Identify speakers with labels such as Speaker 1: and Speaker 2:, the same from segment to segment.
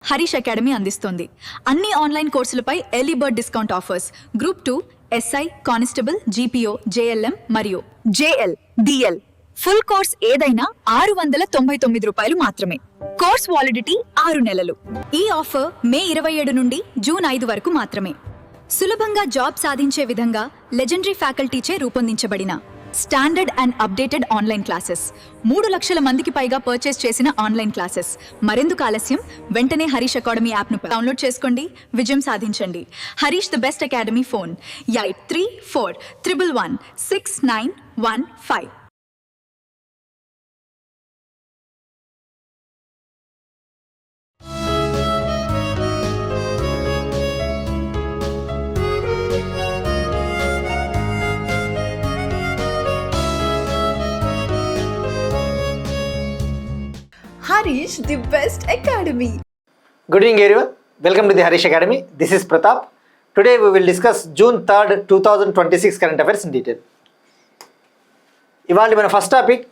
Speaker 1: Harish academy అందిస్తోంది. అన్ని online కోర్సులపై early bird discount offers. Group 2, SI, constable, GPO, JLM మరియు జేఎల్, డిఎల్. ఫుల్ కోర్స్ ఏదైనా ₹699 మాత్రమే. కోర్స్ వాలిడిటీ 6 నెలలు. ఈ ఆఫర్ మే 27 నుండి జూన్ 5 వరకు మాత్రమే. సులభంగా జాబ్ సాధించే విధంగా లెజెండరీ ఫ్యాకల్టీచే రూపొందించబడిన standard and updated online classes. 3 లక్షల మందికి పైగా పర్చేస్ చేసిన ఆన్లైన్ క్లాసెస్. మరెందుకు ఆలస్యం? వెంటనే హరీష్ అకాడమీ యాప్ను డౌన్లోడ్ చేసుకోండి, విజయం సాధించండి. Harish the best academy phone 8341116915.
Speaker 2: Harish, the best academy.
Speaker 3: Good evening everyone. Welcome to the Harish Academy. This is Pratap. Today we will discuss June 3rd, 2026 current affairs in detail. ఇవాళ మన first topic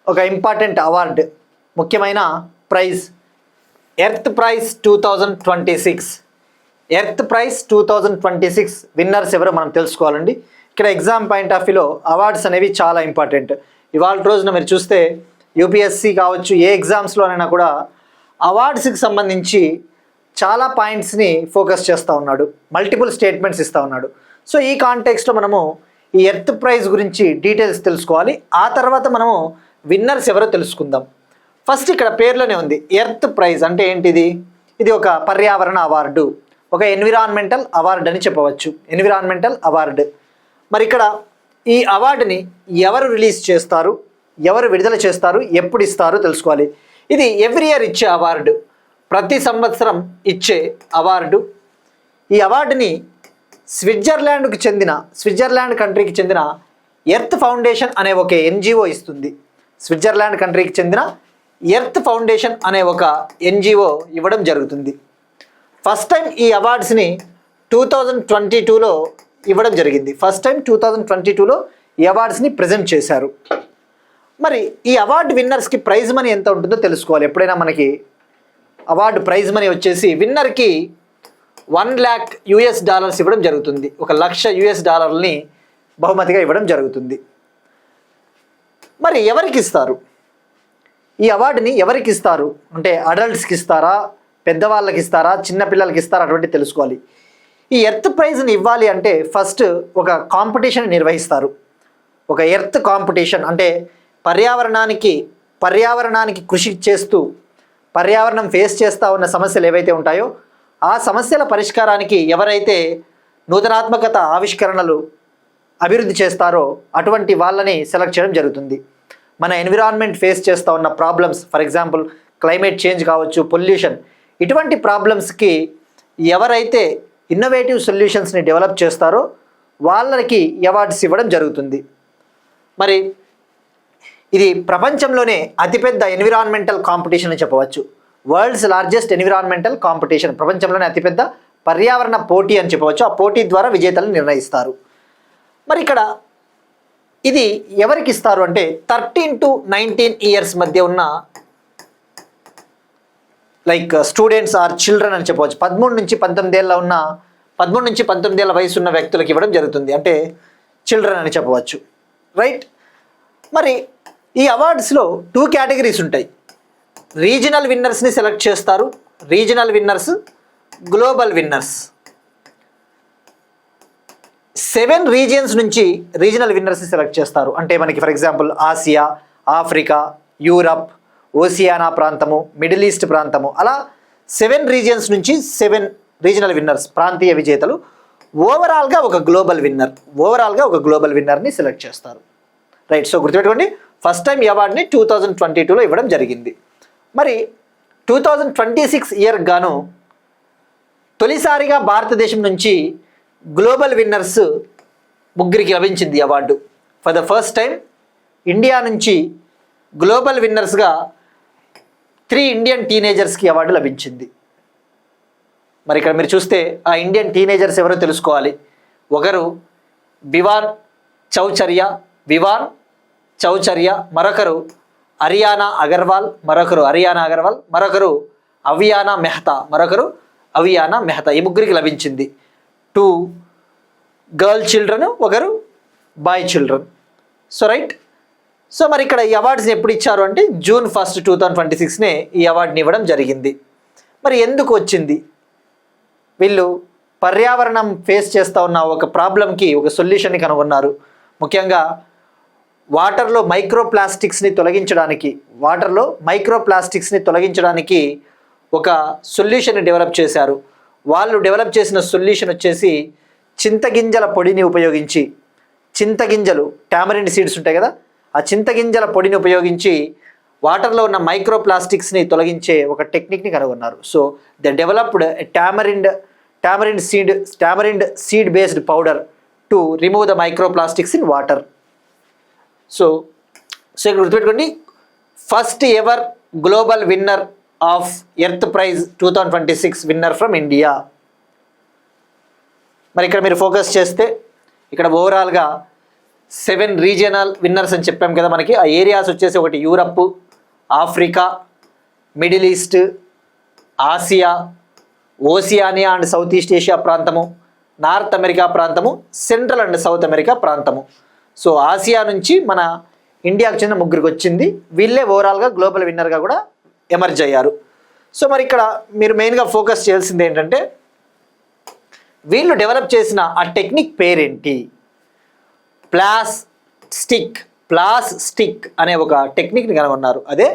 Speaker 3: ఒక important award, ముఖ్యమైన prize, Earth Prize 2026. Earth Prize 2026 winners ఎవరో మనం తెలుసుకోవాలండి. ఇక్కడ exam point of వ్యూలో awards అనేవి చాలా ఇంపార్టెంట్. ఇవాళ రోజున మీరు చూస్తే యూపీఎస్సీ కావచ్చు, ఏ ఎగ్జామ్స్లోనైనా కూడా అవార్డ్స్కి సంబంధించి చాలా పాయింట్స్ని ఫోకస్ చేస్తూ ఉన్నాడు, మల్టిపుల్ స్టేట్మెంట్స్ ఇస్తూ ఉన్నాడు. సో ఈ కాంటెక్స్ట్లో మనము ఈ ఎర్త్ ప్రైజ్ గురించి డీటెయిల్స్ తెలుసుకోవాలి. ఆ తర్వాత మనము విన్నర్స్ ఎవరో తెలుసుకుందాం. ఫస్ట్ ఇక్కడ పేర్లోనే ఉంది ఎర్త్ ప్రైజ్ అంటే ఏంటిది? ఇది ఒక పర్యావరణ అవార్డు, ఒక ఎన్విరాన్మెంటల్ అవార్డు అని చెప్పవచ్చు. Environmental award. మరి ఇక్కడ ఈ అవార్డుని ఎవరు రిలీజ్ చేస్తారు, ఎవరు విడుదల చేస్తారు, ఎప్పుడు ఇస్తారో తెలుసుకోవాలి. ఇది ఎవ్రీ ఇయర్ ఇచ్చే అవార్డు, ప్రతి సంవత్సరం ఇచ్చే అవార్డు. ఈ అవార్డుని స్విట్జర్లాండ్ కంట్రీకి చెందిన ఎర్త్ ఫౌండేషన్ అనే ఒక ఎన్జిఓ ఇస్తుంది. స్విట్జర్లాండ్ కంట్రీకి చెందిన ఎర్త్ ఫౌండేషన్ అనే ఒక ఎన్జిఓ ఇవ్వడం జరుగుతుంది. ఫస్ట్ టైం ఈ అవార్డ్స్ని 2022లో ఇవ్వడం జరిగింది. ఫస్ట్ టైం 2022లో ఈ అవార్డ్స్ని ప్రజెంట్ చేశారు. మరి ఈ అవార్డు విన్నర్స్కి ప్రైజ్ మనీ ఎంత ఉంటుందో తెలుసుకోవాలి. ఎప్పుడైనా మనకి అవార్డు ప్రైజ్ మనీ వచ్చేసి విన్నర్కి $1,00,000 ఇవ్వడం జరుగుతుంది. $1,00,000 బహుమతిగా ఇవ్వడం జరుగుతుంది. మరి ఎవరికి ఇస్తారు ఈ అవార్డుని? ఎవరికి ఇస్తారు అంటే అడల్ట్స్కి ఇస్తారా, పెద్దవాళ్ళకి ఇస్తారా, చిన్నపిల్లలకి ఇస్తారా, అటువంటి తెలుసుకోవాలి. ఈ ఎర్త్ ప్రైజ్ని ఇవ్వాలి అంటే ఫస్ట్ ఒక కాంపిటీషన్ నిర్వహిస్తారు. ఒక ఎర్త్ కాంపిటీషన్ అంటే పర్యావరణానికి కృషి చేస్తూ పర్యావరణం ఫేస్ చేస్తూ ఉన్న సమస్యలు ఏవైతే ఉంటాయో ఆ సమస్యల పరిష్కారానికి ఎవరైతే నూతనాత్మకత ఆవిష్కరణలు అభివృద్ధి చేస్తారో అటువంటి వాళ్ళని సెలెక్ట్ చేయడం జరుగుతుంది. మన ఎన్విరాన్మెంట్ ఫేస్ చేస్తూ ఉన్న problems, for example climate change కావచ్చు, పొల్యూషన్, ఇటువంటి ప్రాబ్లమ్స్కి ఎవరైతే ఇన్నోవేటివ్ సొల్యూషన్స్ని డెవలప్ చేస్తారో వాళ్ళకి అవార్డ్స్ ఇవ్వడం జరుగుతుంది. మరి ఇది ప్రపంచంలోనే అతిపెద్ద ఎన్విరాన్మెంటల్ కాంపిటీషన్ అని చెప్పవచ్చు. వరల్డ్స్ లార్జెస్ట్ ఎన్విరాన్మెంటల్ కాంపిటీషన్, ప్రపంచంలోనే అతిపెద్ద పర్యావరణ పోటీ అని చెప్పవచ్చు. ఆ పోటీ ద్వారా విజేతలను నిర్ణయిస్తారు. మరి ఇక్కడ ఇది ఎవరికి ఇస్తారు అంటే 13 to 19 ఇయర్స్ మధ్య ఉన్న లైక్ స్టూడెంట్స్ ఆర్ చిల్డ్రన్ అని చెప్పవచ్చు. 13 నుంచి 19 ఏళ్ళ వయసు ఉన్న వ్యక్తులకు ఇవ్వడం జరుగుతుంది. అంటే చిల్డ్రన్ అని చెప్పవచ్చు, రైట్? మరి ఈ అవార్డ్స్లో 2 కేటగిరీస్ ఉంటాయి. రీజనల్ విన్నర్స్ని సెలెక్ట్ చేస్తారు. Regional winners, global winners. 7 regions నుంచి రీజనల్ విన్నర్స్ని సెలెక్ట్ చేస్తారు. అంటే మనకి for example Asia, Africa, Europe, Oceania ప్రాంతము, మిడిల్ ఈస్ట్ ప్రాంతము, అలా 7 రీజియన్స్ నుంచి 7 రీజనల్ విన్నర్స్, ప్రాంతీయ విజేతలు. ఓవరాల్గా ఒక గ్లోబల్ విన్నర్ని సెలెక్ట్ చేస్తారు, రైట్? సో గుర్తుపెట్టుకోండి, ఫస్ట్ టైం ఈ అవార్డుని 2022లో ఇవ్వడం జరిగింది. మరి 2026 ఇయర్ గాను తొలిసారిగా భారతదేశం నుంచి గ్లోబల్ విన్నర్స్ 3కి లభించింది ఈ award. For the first time India నుంచి గ్లోబల్ విన్నర్స్గా 3 ఇండియన్ టీనేజర్స్కి అవార్డు లభించింది. మరి ఇక్కడ మీరు చూస్తే ఆ ఇండియన్ టీనేజర్స్ ఎవరో తెలుసుకోవాలి. ఒకరు వివాన్ చౌచర్య, మరొకరు అరియానా అగర్వాల్, మరొకరు అవియానా మెహతా, మరొకరు అవియానా మెహతా. ఈ ముగ్గురికి లభించింది. 2 గర్ల్ చిల్డ్రన్, ఒకరు boy children. So right. So మరి ఇక్కడ ఈ అవార్డ్స్ని ఎప్పుడు ఇచ్చారు అంటే June 1, 2026నే ఈ అవార్డుని ఇవ్వడం జరిగింది. మరి ఎందుకు వచ్చింది? వీళ్ళు పర్యావరణం ఫేస్ చేస్తూ ఉన్న ఒక ప్రాబ్లంకి ఒక సొల్యూషన్ని కనుగొన్నారు. ముఖ్యంగా వాటర్లో మైక్రో ప్లాస్టిక్స్ని తొలగించడానికి ఒక సొల్యూషన్ని డెవలప్ చేశారు. వాళ్ళు డెవలప్ చేసిన సొల్యూషన్ వచ్చేసి చింతగింజల పొడిని ఉపయోగించి, చింతగింజలు టామరిన్ సీడ్స్ ఉంటాయి కదా, ఆ చింతగింజల పొడిని ఉపయోగించి వాటర్లో ఉన్న మైక్రో ప్లాస్టిక్స్ని తొలగించే ఒక టెక్నిక్ని కనుగొన్నారు. So the developed tamarind seed based powder to remove the micro plastics in water. So ఇక్కడ గుర్తుపెట్టుకోండి, first ever global winner of Earth Prize 2026 winner from India. మరి ఇక్కడ మీరు ఫోకస్ చేస్తే ఇక్కడ ఓవరాల్గా 7 రీజియనల్ విన్నర్స్ అని చెప్పాం కదా మనకి. ఆ ఏరియాస్ వచ్చేసి ఒకటి Europe, Africa, middle east, Asia, Oceania and south east Asia ప్రాంతము, నార్త్ అమెరికా ప్రాంతము, సెంట్రల్ అండ్ సౌత్ అమెరికా ప్రాంతము. సో ఆసియా నుంచి మన ఇండియాకు చెందిన ముగ్గురికి వచ్చింది. వీళ్ళే ఓవరాల్గా గ్లోబల్ విన్నర్గా కూడా ఎమర్జ్ అయ్యారు. సో మరి ఇక్కడ మీరు మెయిన్గా ఫోకస్ చేయాల్సింది ఏంటంటే వీళ్ళు డెవలప్ చేసిన ఆ టెక్నిక్ పేరేంటి? ప్లాస్టిక్ అనే ఒక టెక్నిక్ని కనుగొన్నారు. అదే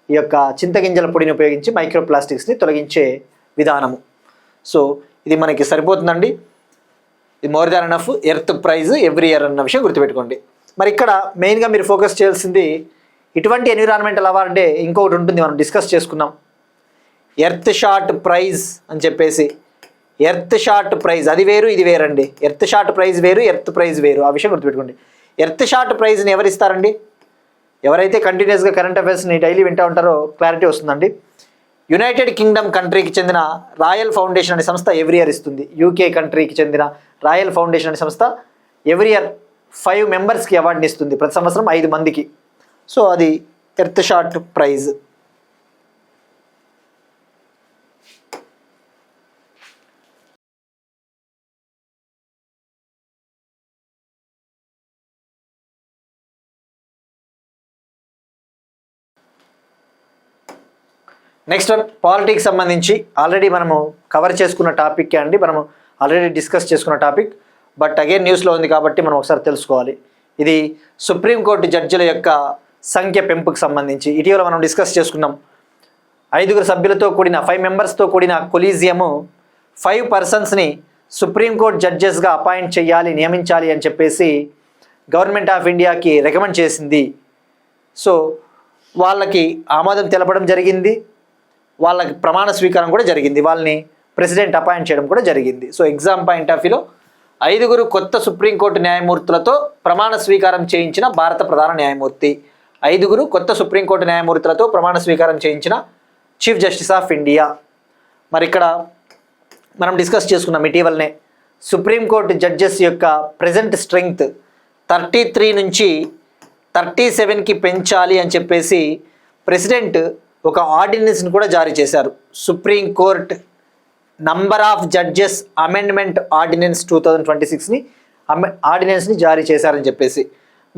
Speaker 3: ఈ యొక్క చింతగింజల పొడిని ఉపయోగించి మైక్రో ప్లాస్టిక్స్ని తొలగించే విధానము. సో ఇది మనకి సరిపోతుందండి. ఇది more than enough earth prize every year అన్న విషయం గుర్తుపెట్టుకోండి. మరి ఇక్కడ మెయిన్గా మీరు ఫోకస్ చేయాల్సింది ఇటువంటి ఎన్విరాన్మెంటల్ అవార్డే ఇంకొకటి ఉంటుంది, మనం డిస్కస్ చేసుకున్నాం, ఎర్త్ షాట్ ప్రైజ్ అని చెప్పేసి. ఎర్త్ షాట్ ప్రైజ్ అది వేరు, ఇది వేరండి. ఎర్త్ షాట్ ప్రైజ్ వేరు, ఎర్త్ ప్రైజ్ వేరు. ఆ విషయం గుర్తుపెట్టుకోండి. ఎర్త్ షాట్ ప్రైజ్ని ఎవరు ఇస్తారండి? ఎవరైతే కంటిన్యూస్గా కరెంట్ అఫైర్స్ని డైలీ వింటూ ఉంటారో క్లారిటీ వస్తుందండి. యునైటెడ్ కింగ్డమ్ కంట్రీకి చెందిన రాయల్ ఫౌండేషన్ అనే సంస్థ ఎవ్రీ ఇయర్ ఇస్తుంది. యూకే కంట్రీకి చెందిన రాయల్ ఫౌండేషన్ అనే సంస్థ ఎవ్రీ ఇయర్ 5 మెంబర్స్కి అవార్డుని ఇస్తుంది, ప్రతి సంవత్సరం 5 మందికి. సో అది earth shot prize. Next one politics సంబంధించి ఆల్రెడీ మనము కవర్ చేసుకున్న టాపిక్ అండి, మనము ఆల్రెడీ డిస్కస్ చేసుకున్న టాపిక్. బట్ అగైన్ న్యూస్లో ఉంది కాబట్టి మనం ఒకసారి తెలుసుకోవాలి. ఇది సుప్రీంకోర్టు జడ్జిల యొక్క సంఖ్య పెంపుకు సంబంధించి ఇటీవల మనం డిస్కస్ చేసుకున్నాం. 5 సభ్యులతో కూడిన 5 మెంబర్స్తో కూడిన కొలీజియము 5 పర్సన్స్ని సుప్రీంకోర్టు జడ్జెస్గా అపాయింట్ చేయాలి, నియమించాలి అని చెప్పేసి గవర్నమెంట్ ఆఫ్ ఇండియాకి రికమెండ్ చేసింది. సో వాళ్ళకి ఆమోదం తెలపడం జరిగింది, వాళ్ళకి ప్రమాణ స్వీకారం కూడా జరిగింది, వాళ్ళని ప్రెసిడెంట్ అపాయింట్ చేయడం కూడా జరిగింది. సో ఎగ్జామ్ పాయింట్ ఆఫ్ వ్యూలో 5 కొత్త సుప్రీంకోర్టు న్యాయమూర్తులతో ప్రమాణ స్వీకారం చేయించిన భారత ప్రధాన న్యాయమూర్తి, 5 కొత్త సుప్రీంకోర్టు న్యాయమూర్తులతో ప్రమాణ స్వీకారం చేయించిన చీఫ్ జస్టిస్ ఆఫ్ ఇండియా. మరి ఇక్కడ మనం డిస్కస్ చేసుకున్నాం ఇటీవలనే సుప్రీంకోర్టు జడ్జెస్ యొక్క ప్రజెంట్ స్ట్రెంగ్త్ 33 నుంచి 37కి పెంచాలి అని చెప్పేసి ప్రెసిడెంట్ ఒక ఆర్డినెన్స్ని కూడా జారీ చేశారు. Supreme Court number of judges amendment ordinance 2026ని ఆర్డినెన్స్ని జారీ చేశారని చెప్పేసి.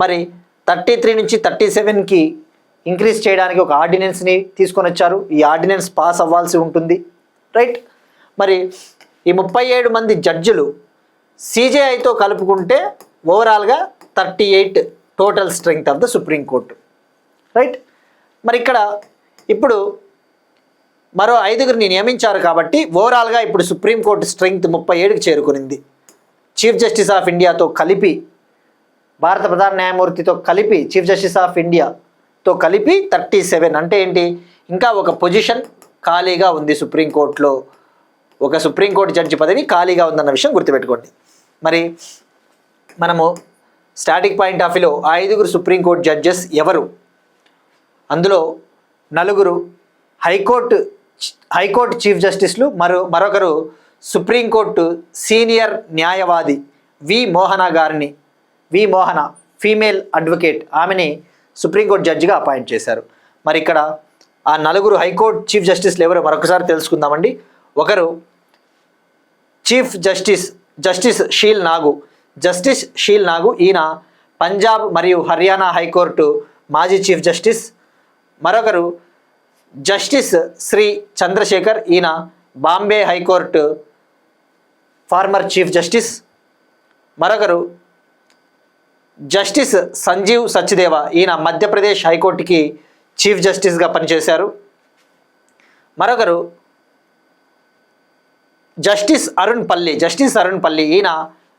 Speaker 3: మరి 33 నుంచి 37కి ఇంక్రీజ్ చేయడానికి ఒక ఆర్డినెన్స్ని తీసుకొని వచ్చారు. ఈ ఆర్డినెన్స్ పాస్ అవ్వాల్సి ఉంటుంది, రైట్. మరి ఈ 37 మంది జడ్జిలు సిజేఐతో కలుపుకుంటే ఓవరాల్గా 38 total strength of the Supreme Court, right. మరి ఇక్కడ ఇప్పుడు మరో 5 నియమించారు కాబట్టి ఓవరాల్గా ఇప్పుడు సుప్రీంకోర్టు స్ట్రెంగ్త్ 37కి చేరుకునింది. చీఫ్ జస్టిస్ ఆఫ్ ఇండియాతో కలిపి, భారత ప్రధాన న్యాయమూర్తితో కలిపి, చీఫ్ జస్టిస్ ఆఫ్ ఇండియాతో కలిపి 37. అంటే ఏంటి, ఇంకా ఒక పొజిషన్ ఖాళీగా ఉంది సుప్రీంకోర్టులో, ఒక సుప్రీంకోర్టు జడ్జి పదవి ఖాళీగా ఉందన్న విషయం గుర్తుపెట్టుకోండి. మరి మనము స్టాటిక్ పాయింట్ ఆఫ్ వ్యూలో 5 సుప్రీంకోర్టు జడ్జెస్ ఎవరు? అందులో 4 హైకోర్టు చీఫ్ జస్టిస్లు, మరొకరు సుప్రీంకోర్టు సీనియర్ న్యాయవాది వి మోహన ఫీమేల్ అడ్వకేట్, ఆమెని సుప్రీంకోర్టు జడ్జిగా అపాయింట్ చేశారు. మరి ఇక్కడ ఆ నలుగురు హైకోర్టు చీఫ్ జస్టిస్లు ఎవరో మరొకసారి తెలుసుకుందామండి. ఒకరు చీఫ్ జస్టిస్ షీల్ నాగు, ఈయన పంజాబ్ మరియు హర్యానా హైకోర్టు మాజీ చీఫ్ జస్టిస్. మరొకరు జస్టిస్ శ్రీ చంద్రశేఖర్, ఈయన Bombay high court former chief justice. మరొకరు జస్టిస్ సంజీవ్ సచ్దేవ, ఈయన మధ్యప్రదేశ్ హైకోర్టుకి చీఫ్ జస్టిస్గా పనిచేశారు. మరొకరు జస్టిస్ అరుణ్ పల్లి, ఈయన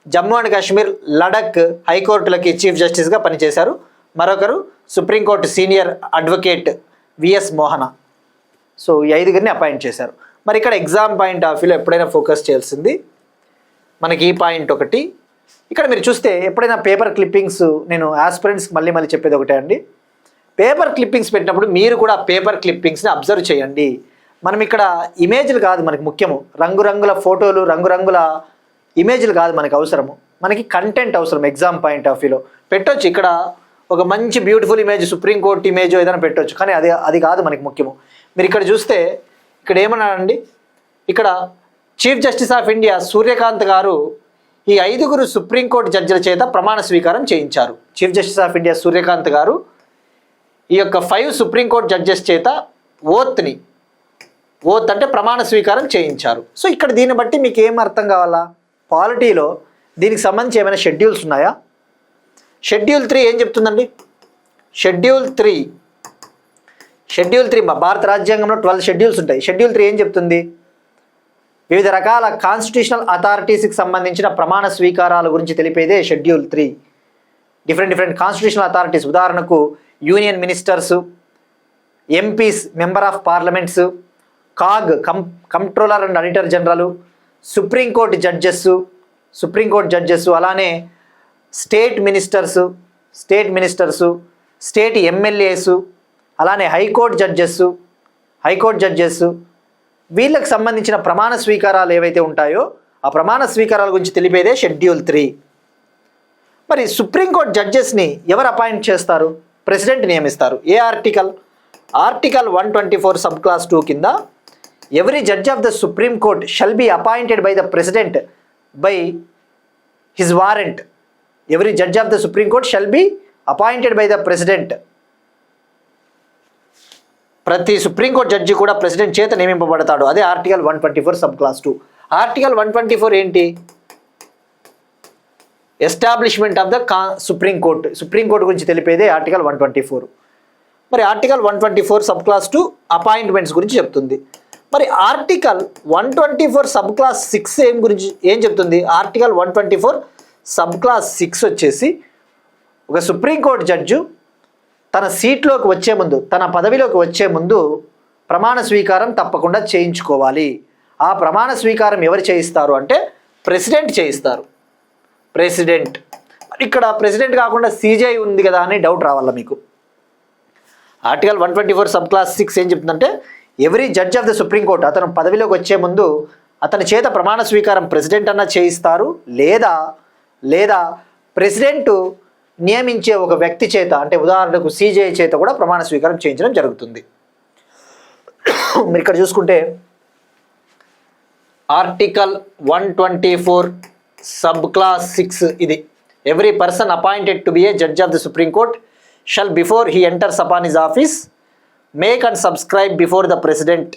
Speaker 3: జమ్మూ అండ్ కాశ్మీర్ లడక్ హైకోర్టులకి చీఫ్ జస్టిస్గా పనిచేశారు. మరొకరు సుప్రీంకోర్టు సీనియర్ అడ్వకేట్ విఎస్ మోహన. సో ఈ 5గురిని అపాయింట్ చేశారు. మరి ఇక్కడ ఎగ్జామ్ పాయింట్ ఆఫ్ వ్యూలో ఎప్పుడైనా ఫోకస్ చేయాల్సింది మనకి ఈ పాయింట్ ఒకటి. ఇక్కడ మీరు చూస్తే ఎప్పుడైనా పేపర్ క్లిప్పింగ్స్, నేను ఆస్పిరెంట్స్కి మళ్ళీ చెప్పేది ఒకటే అండి, పేపర్ క్లిప్పింగ్స్ పెట్టినప్పుడు మీరు కూడా పేపర్ క్లిప్పింగ్స్ని అబ్జర్వ్ చేయండి. మనం ఇక్కడ ఇమేజ్లు కాదు మనకి ముఖ్యము, రంగురంగుల ఫోటోలు, రంగురంగుల ఇమేజ్లు కాదు మనకు అవసరము, మనకి కంటెంట్ అవసరం. ఎగ్జామ్ పాయింట్ ఆఫ్ వ్యూలో పెట్టొచ్చు, ఇక్కడ ఒక మంచి బ్యూటిఫుల్ ఇమేజ్, సుప్రీంకోర్టు ఇమేజ్ ఏదైనా పెట్టవచ్చు, కానీ అది కాదు మనకి ముఖ్యము. మీరు ఇక్కడ చూస్తే ఇక్కడ ఏమన్నారండి, ఇక్కడ chief justice of India Suryakant garu ఈ 5గురు సుప్రీంకోర్టు జడ్జిల చేత ప్రమాణ స్వీకారం చేయించారు. Chief justice of India Suryakant garu ఈ యొక్క 5 సుప్రీంకోర్టు జడ్జెస్ చేత ఓత్ అంటే ప్రమాణ స్వీకారం చేయించారు. సో ఇక్కడ దీన్ని బట్టి మీకు ఏం అర్థం కావాలా, పాలిటీలో దీనికి సంబంధించి ఏమైనా షెడ్యూల్స్ ఉన్నాయా? షెడ్యూల్ 3 ఏం చెప్తుందండి? షెడ్యూల్ 3 భారత రాజ్యాంగంలో 12 షెడ్యూల్స్ ఉంటాయి. షెడ్యూల్ 3 ఏం చెప్తుంది? వివిధ రకాల కాన్స్టిట్యూషనల్ అథారిటీస్కి సంబంధించిన ప్రమాణ స్వీకారాల గురించి తెలిపేదే షెడ్యూల్ 3. డిఫరెంట్ కాన్స్టిట్యూషనల్ అథారిటీస్, ఉదాహరణకు union ministers, MPs, member of parliaments, CAG controller and auditor general, supreme court judges, అలానే స్టేట్ మినిస్టర్స్, స్టేట్ ఎమ్మెల్యేస్, అలానే హైకోర్టు జడ్జెస్, వీళ్ళకి సంబంధించిన ప్రమాణ స్వీకారాలు ఏవైతే ఉంటాయో ఆ ప్రమాణ స్వీకారాల గురించి తెలిపేదే షెడ్యూల్ 3. మరి సుప్రీంకోర్టు జడ్జెస్ని ఎవరు అపాయింట్ చేస్తారు? ప్రెసిడెంట్ నియమిస్తారు. ఏ ఆర్టికల్? ఆర్టికల్ 124 సబ్ క్లాస్ 2 కింద every judge of the supreme court shall be appointed by the president by his warrant. Every judge of the supreme court shall be appointed by the president. ప్రతి supreme court judge కూడా president చేత నియమింపబడతాడు. అదే article 124 sub class 2. Article 124 ఏంటి? Establishment of the supreme court గురించి తెలిపేదే article 124. మరి article 124 sub class 2 appointments గురించి చెప్తుంది. మరి ఆర్టికల్ 124 సబ్ క్లాస్ 6 ఏం చెప్తుంది? ఆర్టికల్ 124 సబ్ క్లాస్ 6 వచ్చేసి ఒక సుప్రీంకోర్టు జడ్జు తన సీట్లోకి వచ్చే ముందు, తన పదవిలోకి వచ్చే ముందు ప్రమాణ స్వీకారం తప్పకుండా చేయించుకోవాలి. ఆ ప్రమాణ స్వీకారం ఎవరు చేయిస్తారు అంటే ప్రెసిడెంట్ చేయిస్తారు. ఇక్కడ ప్రెసిడెంట్ కాకుండా సీజే ఉంది కదా అని డౌట్ రావాలా మీకు. ఆర్టికల్ 124 సబ్ క్లాస్ 6 ఏం చెప్తుందంటే every judge of the supreme court అతను పదవిలోకి వచ్చే ముందు అతని చేత ప్రమాణ స్వీకారం ప్రెసిడెంట్ అన్న చేయిస్తారు, లేదా ప్రెసిడెంట్ నియమించే ఒక వ్యక్తి చేత, అంటే ఉదాహరణకు సీజే చేత కూడా ప్రమాణ స్వీకారం చేయించడం జరుగుతుంది. మీరు ఇక్కడ చూసుకుంటే ఆర్టికల్ 124 సబ్ క్లాస్ 6 ఇది, every person appointed to be A judge of the supreme court shall before he enters upon his office make and subscribe before the president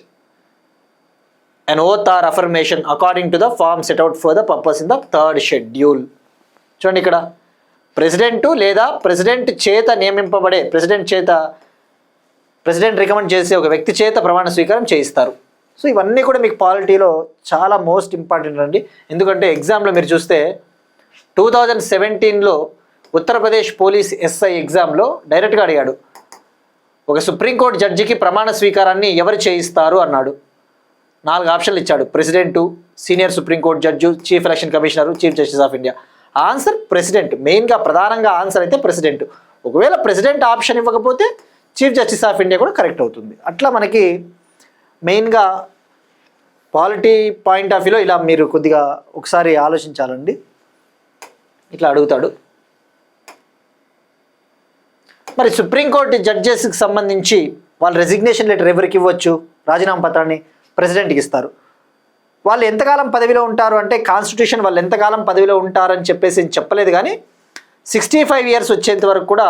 Speaker 3: an oath or affirmation according to the form set out for the purpose in the 3rd schedule. చూడండి ఇక్కడ president లేదా president చేత నియమింపబడే president recommend చేసే ఒక వ్యక్తి చేత ప్రమాణ స్వీకారం చేయిస్తారు. సో ఇవన్నీ కూడా మీకు పాలిటీలో చాలా మోస్ట్ ఇంపార్టెంట్ అండి. ఎందుకంటే ఎగ్జామ్లో మీరు చూస్తే 2017లో ఉత్తరప్రదేశ్ పోలీస్ ఎస్ఐ ఎగ్జామ్లో డైరెక్ట్గా అడిగాడు, ఒక సుప్రీంకోర్టు జడ్జికి ప్రమాణ స్వీకారాన్ని ఎవరు చేయిస్తారు అన్నాడు. 4 ఆప్షన్లు ఇచ్చాడు, president, senior supreme court judge, chief election commissioner, chief justice of India. Answer president, మెయిన్గా ప్రధానంగా ఆన్సర్ అయితే ప్రెసిడెంట్. ఒకవేళ ప్రెసిడెంట్ ఆప్షన్ ఇవ్వకపోతే చీఫ్ జస్టిస్ ఆఫ్ ఇండియా కూడా కరెక్ట్ అవుతుంది. అట్లా మనకి మెయిన్గా పాలిటీ పాయింట్ ఆఫ్ వ్యూలో ఇలా మీరు కొద్దిగా ఒకసారి ఆలోచించాలండి. ఇట్లా అడుగుతాడు. మరి సుప్రీంకోర్టు జడ్జెస్కి సంబంధించి వాళ్ళు రెసిగ్నేషన్ లెటర్ ఎవరికి ఇవ్వచ్చు? రాజీనామా పత్రాన్ని ప్రెసిడెంట్కి ఇస్తారు. వాళ్ళు ఎంతకాలం పదవిలో ఉంటారు అంటే కాన్స్టిట్యూషన్ వాళ్ళు ఎంతకాలం పదవిలో ఉంటారని చెప్పేసి చెప్పలేదు, కానీ 65 years వచ్చేంత వరకు కూడా